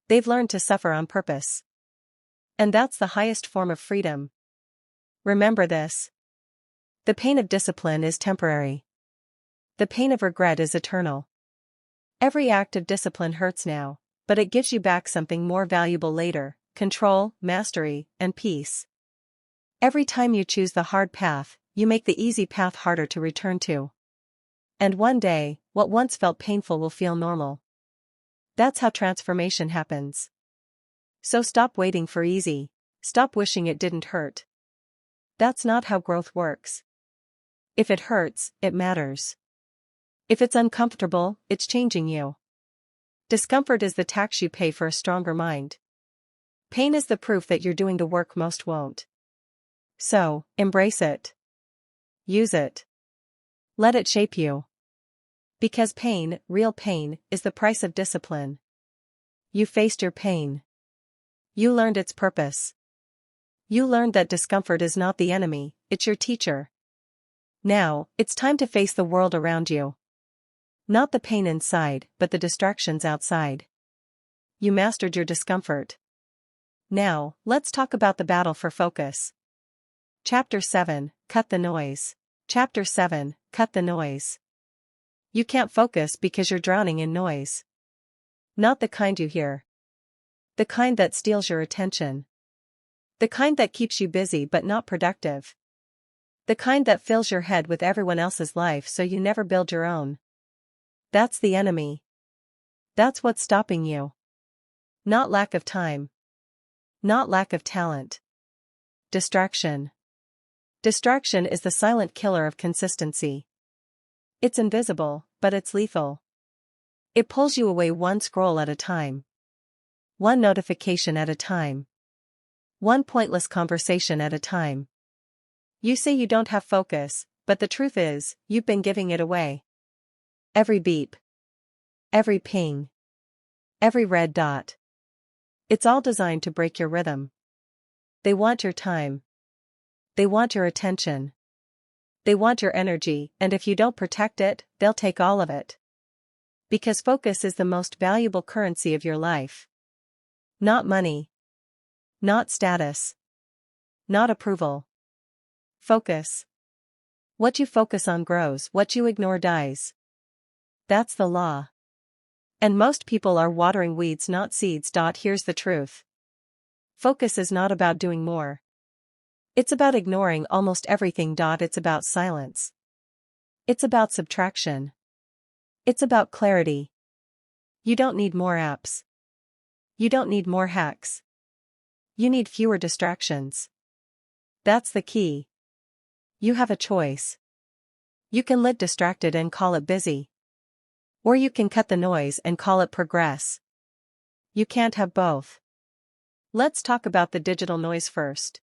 They've learned to suffer on purpose. And that's the highest form of freedom. Remember this. The pain of discipline is temporary. The pain of regret is eternal. Every act of discipline hurts now, but it gives you back something more valuable later: control, mastery, and peace. Every time you choose the hard path, you make the easy path harder to return to. And one day, what once felt painful will feel normal. That's how transformation happens. So stop waiting for easy. Stop wishing it didn't hurt. That's not how growth works. If it hurts, it matters. If it's uncomfortable, it's changing you. Discomfort is the tax you pay for a stronger mind. Pain is the proof that you're doing the work most won't. So, embrace it. Use it. Let it shape you. Because pain, real pain, is the price of discipline. You faced your pain. You learned its purpose. You learned that discomfort is not the enemy, it's your teacher. Now, it's time to face the world around you. Not the pain inside, but the distractions outside. You mastered your discomfort. Now, let's talk about the battle for focus. Chapter 7, Cut the Noise. Chapter 7, Cut the Noise. You can't focus because you're drowning in noise. Not the kind you hear. The kind that steals your attention. The kind that keeps you busy but not productive. The kind that fills your head with everyone else's life so you never build your own. That's the enemy. That's what's stopping you. Not lack of time. Not lack of talent. Distraction. Distraction is the silent killer of consistency. It's invisible, but it's lethal. It pulls you away one scroll at a time. One notification at a time. One pointless conversation at a time. You say you don't have focus, but the truth is, you've been giving it away. Every beep. Every ping. Every red dot. It's all designed to break your rhythm. They want your time. They want your attention. They want your energy, and if you don't protect it, they'll take all of it. Because focus is the most valuable currency of your life. Not money. Not status. Not approval. Focus. What you focus on grows, what you ignore dies. That's the law. And most people are watering weeds, not seeds. Here's the truth. Focus is not about doing more. It's about ignoring almost everything. It's about silence. It's about subtraction. It's about clarity. You don't need more apps. You don't need more hacks. You need fewer distractions. That's the key. You have a choice. You can live distracted and call it busy. Or you can cut the noise and call it progress. You can't have both. Let's talk about the digital noise first.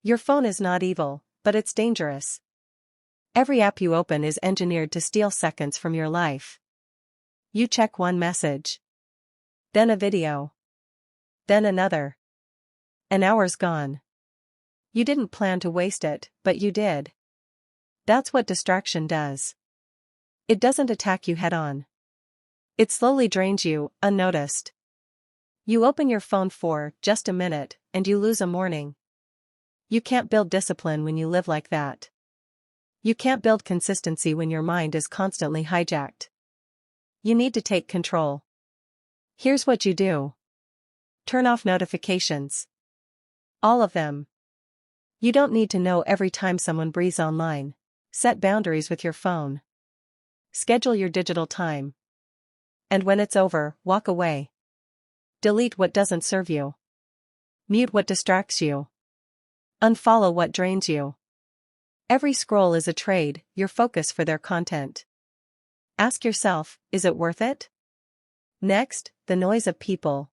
Your phone is not evil, but it's dangerous. Every app you open is engineered to steal seconds from your life. You check one message. Then a video. Then another. An hour's gone. You didn't plan to waste it, but you did. That's what distraction does. It doesn't attack you head-on. It slowly drains you, unnoticed. You open your phone for just a minute, and you lose a morning. You can't build discipline when you live like that. You can't build consistency when your mind is constantly hijacked. You need to take control. Here's what you do. Turn off notifications. All of them. You don't need to know every time someone breathes online. Set boundaries with your phone. Schedule your digital time. And when it's over, walk away. Delete what doesn't serve you. Mute what distracts you. Unfollow what drains you. Every scroll is a trade, your focus for their content. Ask yourself, is it worth it? Next, the noise of people.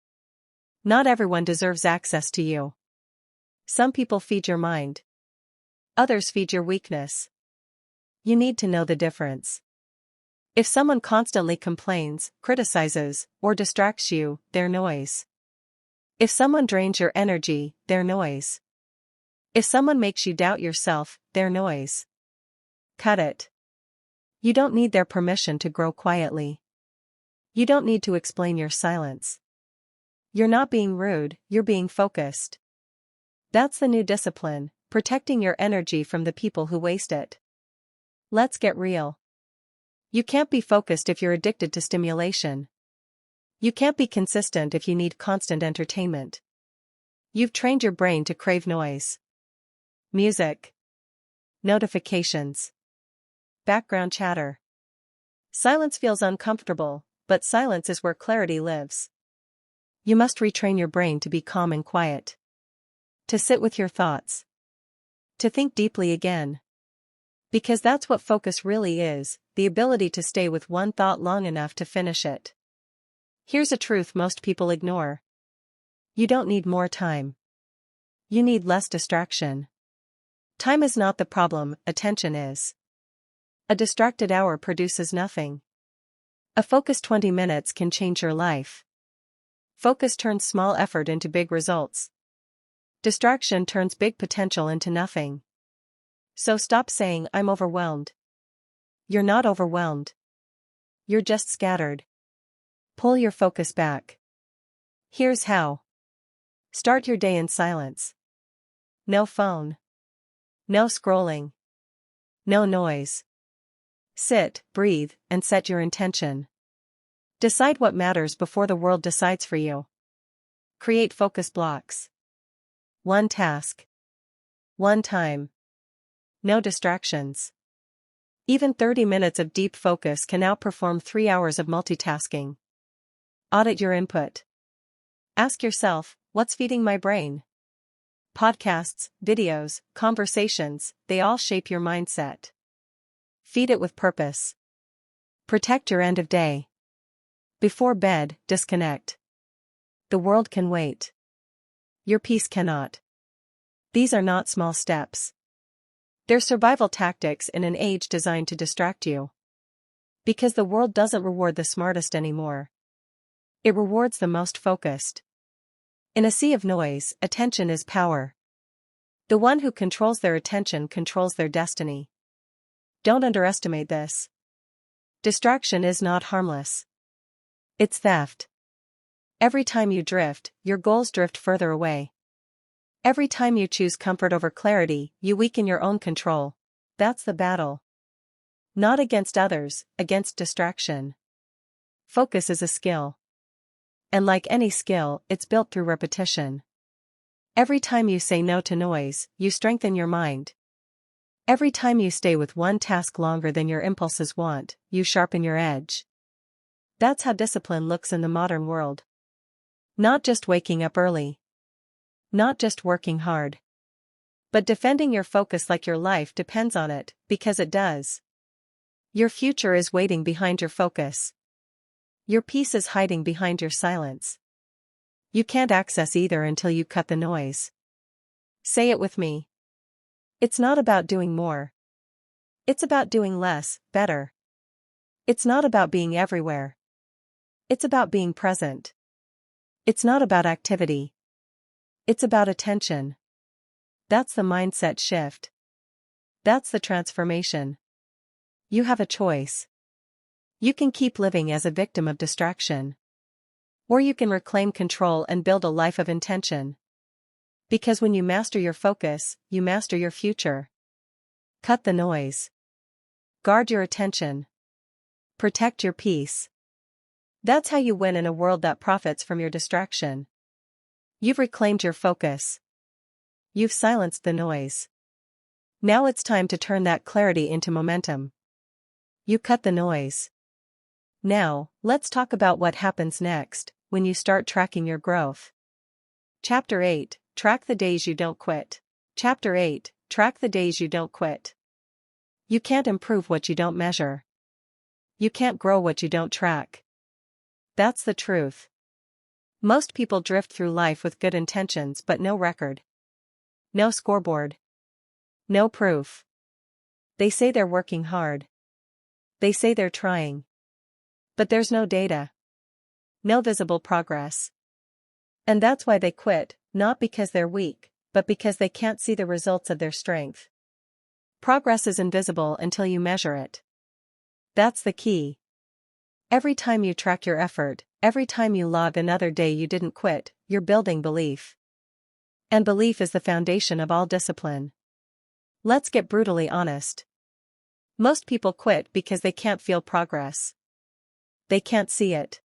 Not everyone deserves access to you. Some people feed your mind. Others feed your weakness. You need to know the difference. If someone constantly complains, criticizes, or distracts you, they're noise. If someone drains your energy, they're noise. If someone makes you doubt yourself, they're noise. Cut it. You don't need their permission to grow quietly. You don't need to explain your silence. You're not being rude, you're being focused. That's the new discipline, protecting your energy from the people who waste it. Let's get real. You can't be focused if you're addicted to stimulation. You can't be consistent if you need constant entertainment. You've trained your brain to crave noise. Music. Notifications. Background chatter. Silence feels uncomfortable, but silence is where clarity lives. You must retrain your brain to be calm and quiet. To sit with your thoughts. To think deeply again. Because that's what focus really is, the ability to stay with one thought long enough to finish it. Here's a truth most people ignore. You don't need more time. You need less distraction. Time is not the problem, attention is. A distracted hour produces nothing. A focused 20 minutes can change your life. Focus turns small effort into big results. Distraction turns big potential into nothing. So stop saying, "I'm overwhelmed." You're not overwhelmed. You're just scattered. Pull your focus back. Here's how. Start your day in silence. No phone. No scrolling. No noise. Sit, breathe, and set your intention. Decide what matters before the world decides for you. Create focus blocks. One task. One time. No distractions. Even 30 minutes of deep focus can outperform 3 hours of multitasking. Audit your input. Ask yourself, what's feeding my brain? Podcasts, videos, conversations, they all shape your mindset. Feed it with purpose. Protect your end of day. Before bed, disconnect. The world can wait. Your peace cannot. These are not small steps. They're survival tactics in an age designed to distract you. Because the world doesn't reward the smartest anymore. It rewards the most focused. In a sea of noise, attention is power. The one who controls their attention controls their destiny. Don't underestimate this. Distraction is not harmless. It's theft. Every time you drift, your goals drift further away. Every time you choose comfort over clarity, you weaken your own control. That's the battle. Not against others, against distraction. Focus is a skill. And like any skill, it's built through repetition. Every time you say no to noise, you strengthen your mind. Every time you stay with one task longer than your impulses want, you sharpen your edge. That's how discipline looks in the modern world. Not just waking up early. Not just working hard. But defending your focus like your life depends on it, because it does. Your future is waiting behind your focus. Your peace is hiding behind your silence. You can't access either until you cut the noise. Say it with me. It's not about doing more. It's about doing less, better. It's not about being everywhere. It's about being present. It's not about activity. It's about attention. That's the mindset shift. That's the transformation. You have a choice. You can keep living as a victim of distraction. Or you can reclaim control and build a life of intention. Because when you master your focus, you master your future. Cut the noise. Guard your attention. Protect your peace. That's how you win in a world that profits from your distraction. You've reclaimed your focus. You've silenced the noise. Now it's time to turn that clarity into momentum. You cut the noise. Now, let's talk about what happens next, when you start tracking your growth. Chapter 8, Track the Days You Don't Quit. Chapter 8, Track the Days You Don't Quit. You can't improve what you don't measure. You can't grow what you don't track. That's the truth. Most people drift through life with good intentions but no record. No scoreboard. No proof. They say they're working hard. They say they're trying. But there's no data. No visible progress. And that's why they quit, not because they're weak, but because they can't see the results of their strength. Progress is invisible until you measure it. That's the key. Every time you track your effort, every time you log another day you didn't quit, you're building belief. And belief is the foundation of all discipline. Let's get brutally honest. Most people quit because they can't feel progress. They can't see it.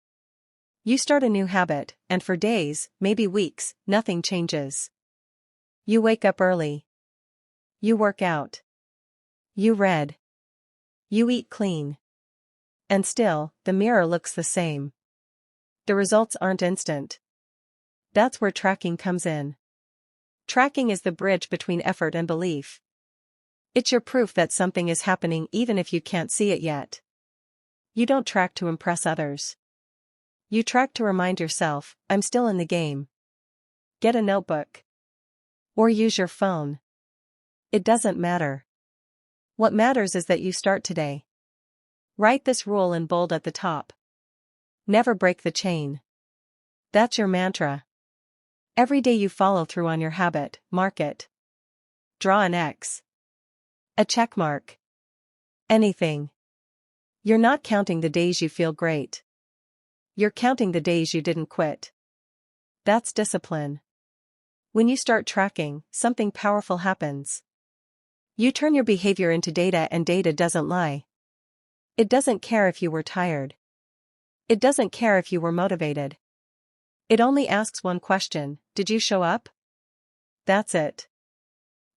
You start a new habit, and for days, maybe weeks, nothing changes. You wake up early. You work out. You read. You eat clean. And still, the mirror looks the same. The results aren't instant. That's where tracking comes in. Tracking is the bridge between effort and belief. It's your proof that something is happening even if you can't see it yet. You don't track to impress others. You track to remind yourself, I'm still in the game. Get a notebook. Or use your phone. It doesn't matter. What matters is that you start today. Write this rule in bold at the top. Never break the chain. That's your mantra. Every day you follow through on your habit, mark it. Draw an X. A check mark. Anything. You're not counting the days you feel great. You're counting the days you didn't quit. That's discipline. When you start tracking, something powerful happens. You turn your behavior into data, and data doesn't lie. It doesn't care if you were tired. It doesn't care if you were motivated. It only asks one question: did you show up? That's it.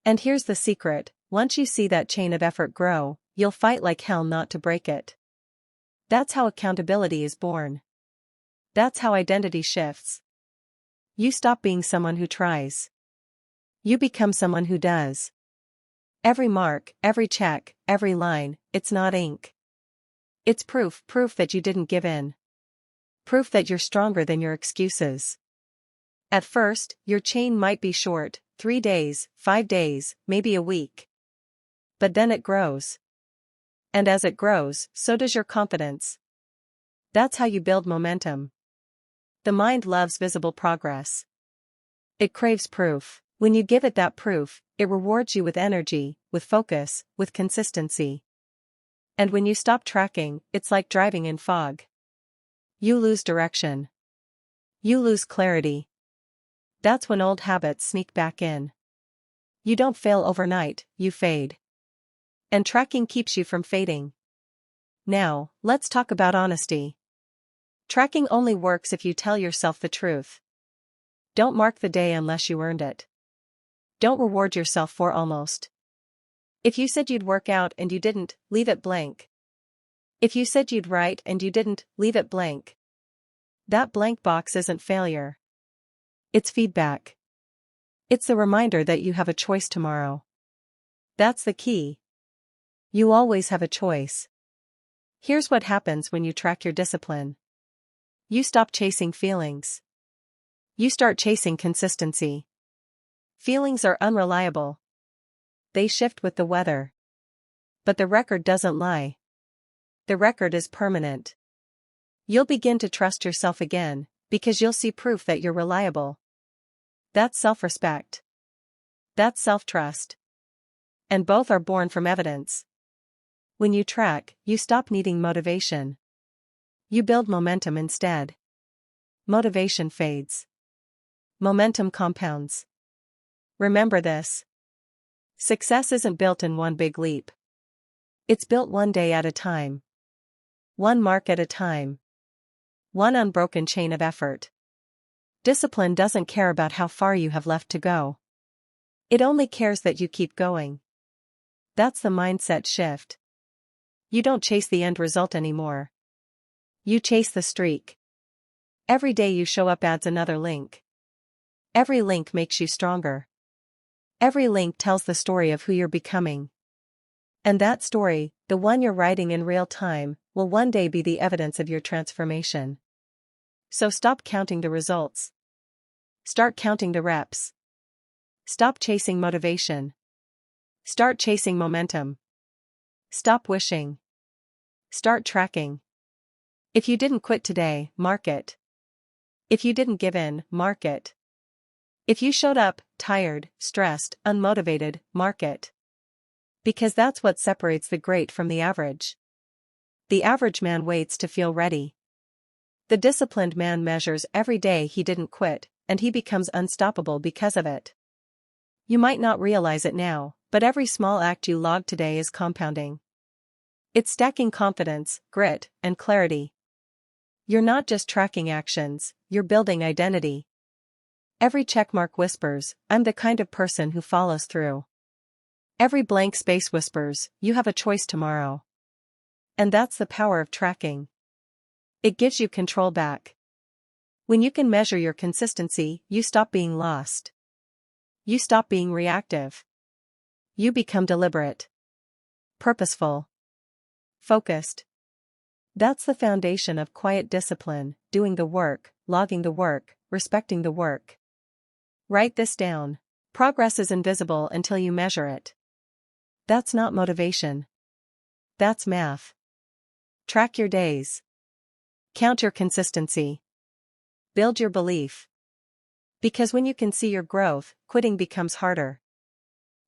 And here's the secret: once you see that chain of effort grow, you'll fight like hell not to break it. That's how accountability is born. That's how identity shifts. You stop being someone who tries. You become someone who does. Every mark, every check, every line, it's not ink. It's proof that you didn't give in. Proof that you're stronger than your excuses. At first, your chain might be short, 3 days, 5 days, maybe a week. But then it grows. And as it grows, so does your confidence. That's how you build momentum. The mind loves visible progress. It craves proof. When you give it that proof, it rewards you with energy, with focus, with consistency. And when you stop tracking, it's like driving in fog. You lose direction. You lose clarity. That's when old habits sneak back in. You don't fail overnight, you fade. And tracking keeps you from fading. Now, let's talk about honesty. Tracking only works if you tell yourself the truth. Don't mark the day unless you earned it. Don't reward yourself for almost. If you said you'd work out and you didn't, leave it blank. If you said you'd write and you didn't, leave it blank. That blank box isn't failure. It's feedback. It's the reminder that you have a choice tomorrow. That's the key. You always have a choice. Here's what happens when you track your discipline. You stop chasing feelings. You start chasing consistency. Feelings are unreliable. They shift with the weather. But the record doesn't lie. The record is permanent. You'll begin to trust yourself again, because you'll see proof that you're reliable. That's self-respect. That's self-trust. And both are born from evidence. When you track, you stop needing motivation. You build momentum instead. Motivation fades. Momentum compounds. Remember this. Success isn't built in one big leap. It's built one day at a time. One mark at a time. One unbroken chain of effort. Discipline doesn't care about how far you have left to go. It only cares that you keep going. That's the mindset shift. You don't chase the end result anymore. You chase the streak. Every day you show up adds another link. Every link makes you stronger. Every link tells the story of who you're becoming. And that story, the one you're writing in real time, will one day be the evidence of your transformation. So stop counting the results. Start counting the reps. Stop chasing motivation. Start chasing momentum. Stop wishing. Start tracking. If you didn't quit today, mark it. If you didn't give in, mark it. If you showed up, tired, stressed, unmotivated, mark it. Because that's what separates the great from the average. The average man waits to feel ready. The disciplined man measures every day he didn't quit, and he becomes unstoppable because of it. You might not realize it now, but every small act you log today is compounding. It's stacking confidence, grit, and clarity. You're not just tracking actions, you're building identity. Every checkmark whispers, I'm the kind of person who follows through. Every blank space whispers, you have a choice tomorrow. And that's the power of tracking. It gives you control back. When you can measure your consistency, you stop being lost. You stop being reactive. You become deliberate, purposeful, focused. That's the foundation of quiet discipline: doing the work, logging the work, respecting the work. Write this down. Progress is invisible until you measure it. That's not motivation. That's math. Track your days. Count your consistency. Build your belief. Because when you can see your growth, quitting becomes harder.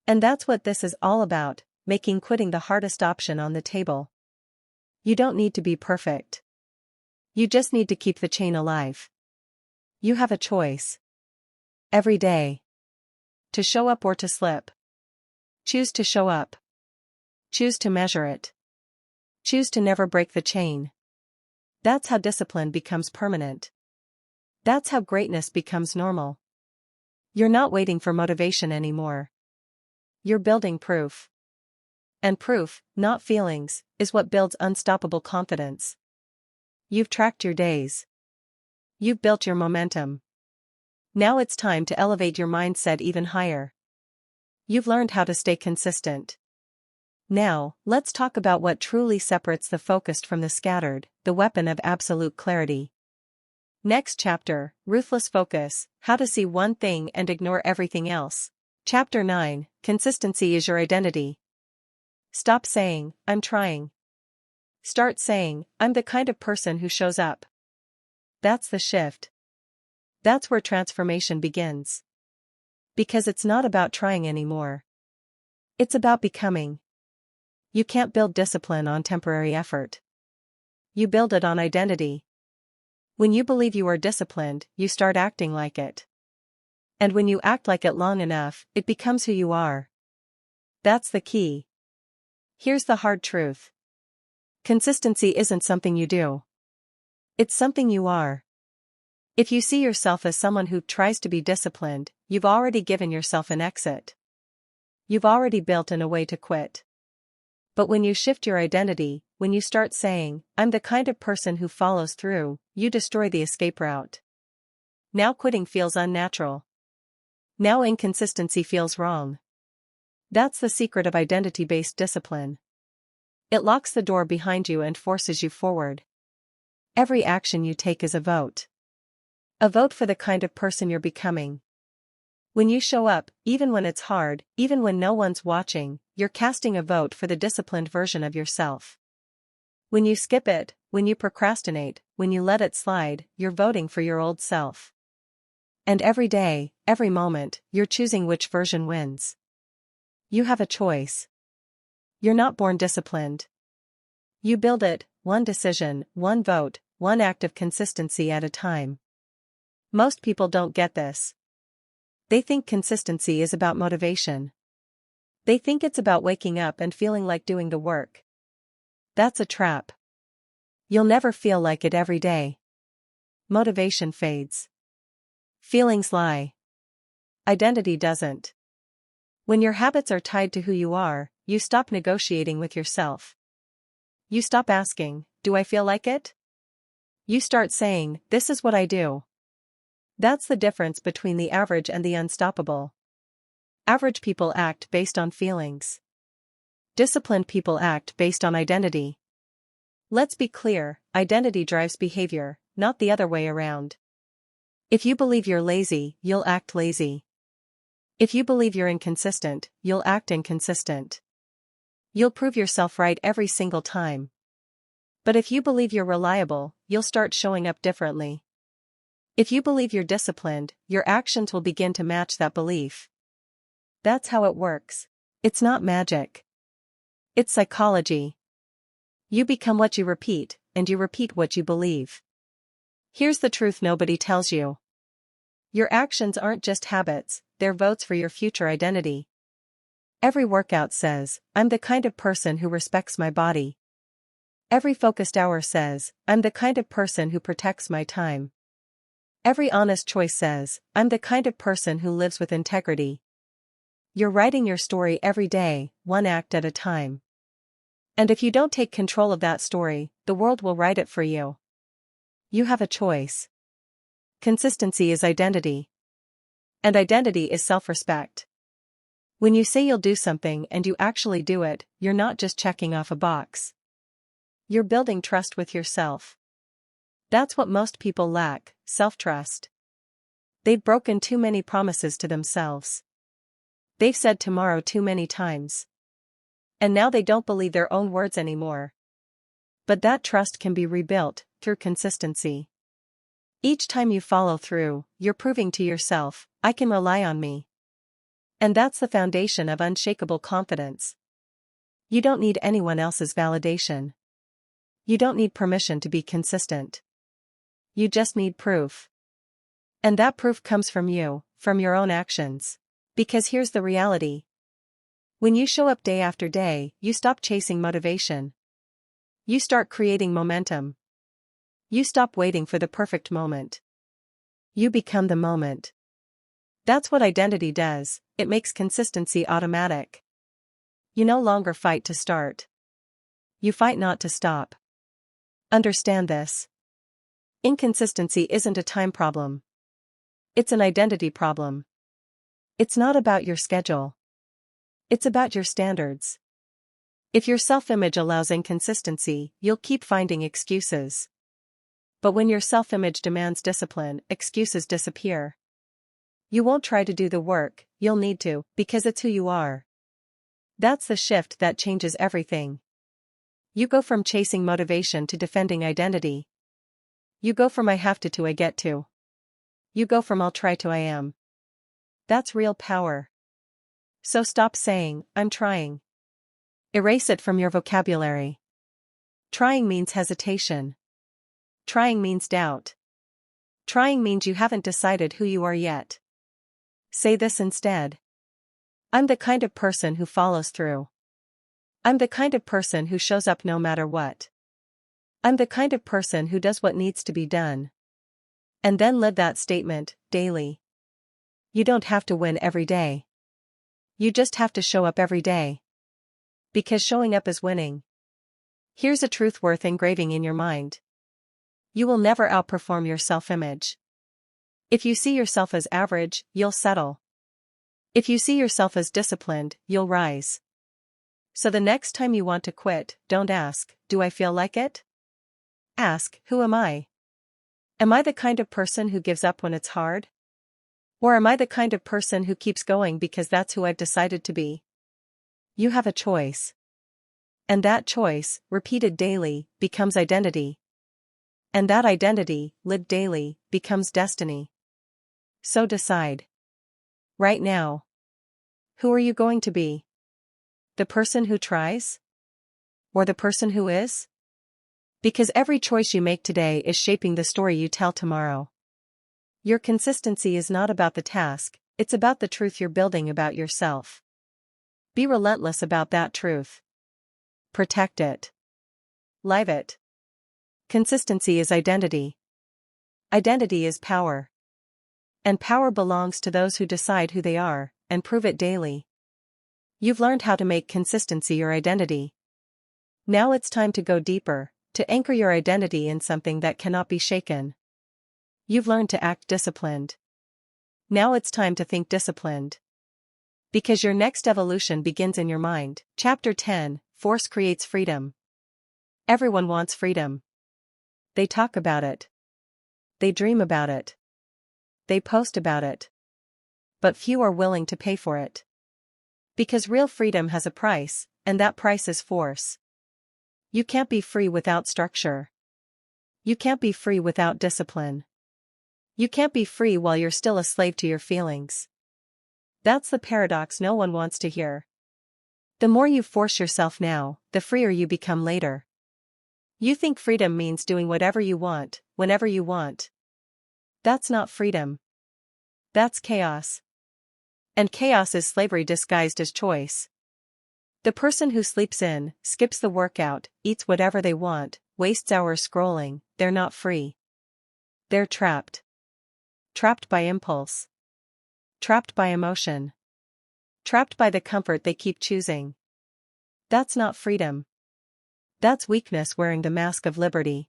And that's what this is all about, making quitting the hardest option on the table. You don't need to be perfect. You just need to keep the chain alive. You have a choice. Every day. To show up or to slip. Choose to show up. Choose to measure it. Choose to never break the chain. That's how discipline becomes permanent. That's how greatness becomes normal. You're not waiting for motivation anymore. You're building proof. And proof, not feelings, is what builds unstoppable confidence. You've tracked your days. You've built your momentum. Now it's time to elevate your mindset even higher. You've learned how to stay consistent. Now, let's talk about what truly separates the focused from the scattered, the weapon of absolute clarity. Next chapter, Ruthless Focus: How to See One Thing and Ignore Everything Else. Chapter 9, Consistency is Your Identity. Stop saying, "I'm trying." Start saying, "I'm the kind of person who shows up." That's the shift. That's where transformation begins. Because it's not about trying anymore. It's about becoming. You can't build discipline on temporary effort. You build it on identity. When you believe you are disciplined, you start acting like it. And when you act like it long enough, it becomes who you are. That's the key. Here's the hard truth. Consistency isn't something you do. It's something you are. If you see yourself as someone who tries to be disciplined, you've already given yourself an exit. You've already built in a way to quit. But when you shift your identity, when you start saying, "I'm the kind of person who follows through," you destroy the escape route. Now quitting feels unnatural. Now inconsistency feels wrong. That's the secret of identity-based discipline. It locks the door behind you and forces you forward. Every action you take is a vote. A vote for the kind of person you're becoming. When you show up, even when it's hard, even when no one's watching, you're casting a vote for the disciplined version of yourself. When you skip it, when you procrastinate, when you let it slide, you're voting for your old self. And every day, every moment, you're choosing which version wins. You have a choice. You're not born disciplined. You build it, one decision, one vote, one act of consistency at a time. Most people don't get this. They think consistency is about motivation. They think it's about waking up and feeling like doing the work. That's a trap. You'll never feel like it every day. Motivation fades. Feelings lie. Identity doesn't. When your habits are tied to who you are, you stop negotiating with yourself. You stop asking, "Do I feel like it?" You start saying, "This is what I do." That's the difference between the average and the unstoppable. Average people act based on feelings. Disciplined people act based on identity. Let's be clear, identity drives behavior, not the other way around. If you believe you're lazy, you'll act lazy. If you believe you're inconsistent, you'll act inconsistent. You'll prove yourself right every single time. But if you believe you're reliable, you'll start showing up differently. If you believe you're disciplined, your actions will begin to match that belief. That's how it works. It's not magic. It's psychology. You become what you repeat, and you repeat what you believe. Here's the truth nobody tells you. Your actions aren't just habits, they're votes for your future identity. Every workout says, "I'm the kind of person who respects my body." Every focused hour says, "I'm the kind of person who protects my time." Every honest choice says, "I'm the kind of person who lives with integrity." You're writing your story every day, one act at a time. And if you don't take control of that story, the world will write it for you. You have a choice. Consistency is identity. And identity is self-respect. When you say you'll do something and you actually do it, you're not just checking off a box. You're building trust with yourself. That's what most people lack, self-trust. They've broken too many promises to themselves. They've said tomorrow too many times. And now they don't believe their own words anymore. But that trust can be rebuilt through consistency. Each time you follow through, you're proving to yourself, I can rely on me. And that's the foundation of unshakable confidence. You don't need anyone else's validation. You don't need permission to be consistent. You just need proof. And that proof comes from you, from your own actions. Because here's the reality. When you show up day after day, you stop chasing motivation. You start creating momentum. You stop waiting for the perfect moment. You become the moment. That's what identity does, it makes consistency automatic. You no longer fight to start. You fight not to stop. Understand this. Inconsistency isn't a time problem. It's an identity problem. It's not about your schedule. It's about your standards. If your self-image allows inconsistency, you'll keep finding excuses. But when your self-image demands discipline, excuses disappear. You won't try to do the work, you'll need to, because it's who you are. That's the shift that changes everything. You go from chasing motivation to defending identity. You go from I have to I get to. You go from I'll try to I am. That's real power. So stop saying, I'm trying. Erase it from your vocabulary. Trying means hesitation. Trying means doubt. Trying means you haven't decided who you are yet. Say this instead. I'm the kind of person who follows through. I'm the kind of person who shows up no matter what. I'm the kind of person who does what needs to be done. And then live that statement, daily. You don't have to win every day. You just have to show up every day. Because showing up is winning. Here's a truth worth engraving in your mind. You will never outperform your self-image. If you see yourself as average, you'll settle. If you see yourself as disciplined, you'll rise. So the next time you want to quit, don't ask, do I feel like it? Ask, who am I? Am I the kind of person who gives up when it's hard? Or am I the kind of person who keeps going because that's who I've decided to be? You have a choice. And that choice, repeated daily, becomes identity. And that identity, lived daily, becomes destiny. So decide. Right now. Who are you going to be? The person who tries? Or the person who is? Because every choice you make today is shaping the story you tell tomorrow. Your consistency is not about the task, it's about the truth you're building about yourself. Be relentless about that truth. Protect it. Live it. Consistency is identity. Identity is power. And power belongs to those who decide who they are, and prove it daily. You've learned how to make consistency your identity. Now it's time to go deeper, to anchor your identity in something that cannot be shaken. You've learned to act disciplined. Now it's time to think disciplined. Because your next evolution begins in your mind. Chapter 10, Force Creates Freedom. Everyone wants freedom. They talk about it. They dream about it. They post about it. But few are willing to pay for it. Because real freedom has a price, and that price is force. You can't be free without structure. You can't be free without discipline. You can't be free while you're still a slave to your feelings. That's the paradox no one wants to hear. The more you force yourself now, the freer you become later. You think freedom means doing whatever you want, whenever you want. That's not freedom. That's chaos. And chaos is slavery disguised as choice. The person who sleeps in, skips the workout, eats whatever they want, wastes hours scrolling, they're not free. They're trapped. Trapped by impulse. Trapped by emotion. Trapped by the comfort they keep choosing. That's not freedom. That's weakness wearing the mask of liberty.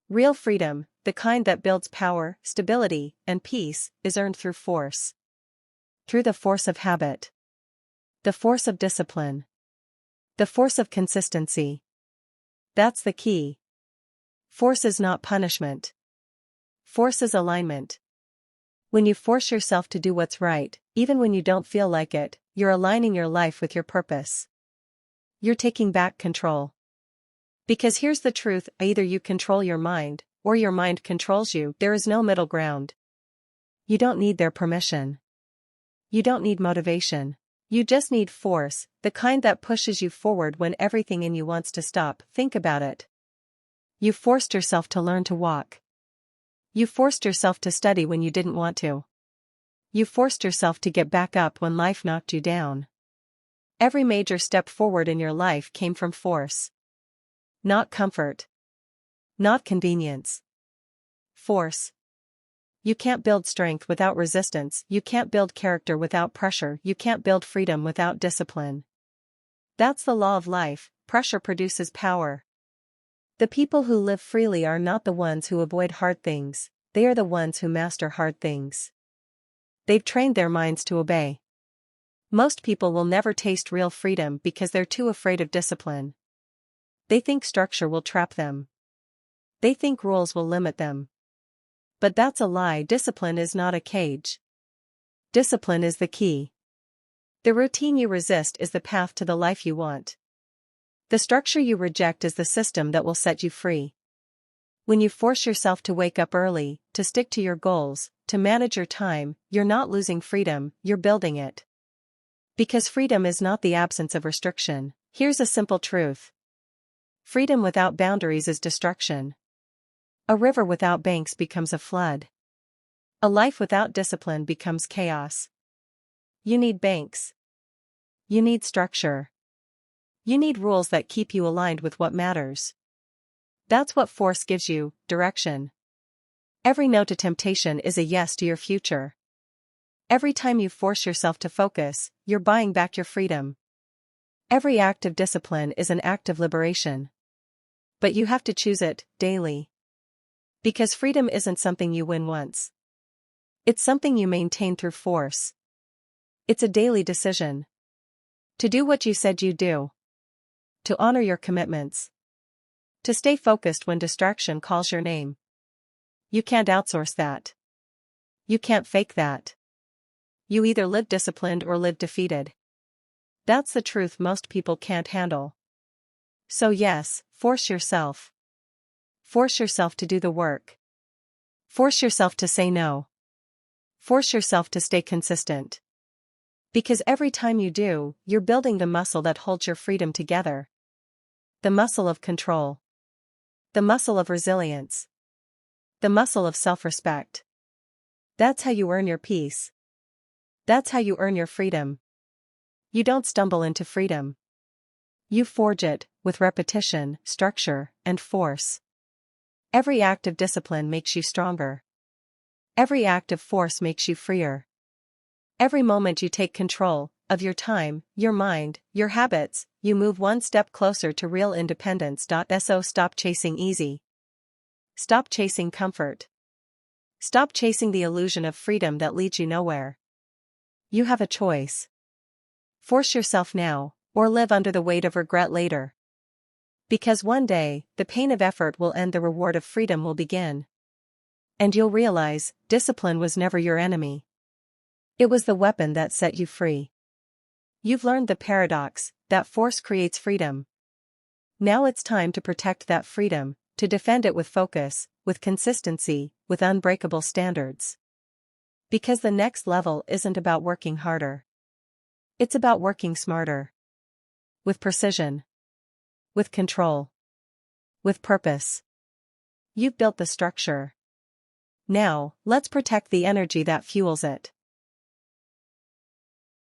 Real freedom, the kind that builds power, stability, and peace, is earned through force. Through the force of habit. The force of discipline. The force of consistency. That's the key. Force is not punishment. Force is alignment. When you force yourself to do what's right, even when you don't feel like it, you're aligning your life with your purpose. You're taking back control. Because here's the truth, either you control your mind, or your mind controls you. There is no middle ground. You don't need their permission. You don't need motivation. You just need force, the kind that pushes you forward when everything in you wants to stop. Think about it. You forced yourself to learn to walk. You forced yourself to study when you didn't want to. You forced yourself to get back up when life knocked you down. Every major step forward in your life came from force. Not comfort. Not convenience. Force. You can't build strength without resistance. You can't build character without pressure. You can't build freedom without discipline. That's the law of life. Pressure produces power. The people who live freely are not the ones who avoid hard things, they are the ones who master hard things. They've trained their minds to obey. Most people will never taste real freedom because they're too afraid of discipline. They think structure will trap them. They think rules will limit them. But that's a lie. Discipline is not a cage. Discipline is the key. The routine you resist is the path to the life you want. The structure you reject is the system that will set you free. When you force yourself to wake up early, to stick to your goals, to manage your time, you're not losing freedom, you're building it. Because freedom is not the absence of restriction. Here's a simple truth. Freedom without boundaries is destruction. A river without banks becomes a flood. A life without discipline becomes chaos. You need banks. You need structure. You need rules that keep you aligned with what matters. That's what force gives you, direction. Every no to temptation is a yes to your future. Every time you force yourself to focus, you're buying back your freedom. Every act of discipline is an act of liberation. But you have to choose it, daily. Because freedom isn't something you win once. It's something you maintain through force. It's a daily decision. To do what you said you'd do. To honor your commitments. To stay focused when distraction calls your name. You can't outsource that. You can't fake that. You either live disciplined or live defeated. That's the truth most people can't handle. So yes, force yourself. Force yourself to do the work. Force yourself to say no. Force yourself to stay consistent. Because every time you do, you're building the muscle that holds your freedom together. The muscle of control. The muscle of resilience. The muscle of self-respect. That's how you earn your peace. That's how you earn your freedom. You don't stumble into freedom. You forge it, with repetition, structure, and force. Every act of discipline makes you stronger. Every act of force makes you freer. Every moment you take control of your time, your mind, your habits, you move one step closer to real independence. So stop chasing easy. Stop chasing comfort. Stop chasing the illusion of freedom that leads you nowhere. You have a choice. Force yourself now, or live under the weight of regret later. Because one day, the pain of effort will end, the reward of freedom will begin. And you'll realize, discipline was never your enemy. It was the weapon that set you free. You've learned the paradox, that force creates freedom. Now it's time to protect that freedom, to defend it with focus, with consistency, with unbreakable standards. Because the next level isn't about working harder. It's about working smarter. With precision. With control. With purpose. You've built the structure. Now, let's protect the energy that fuels it.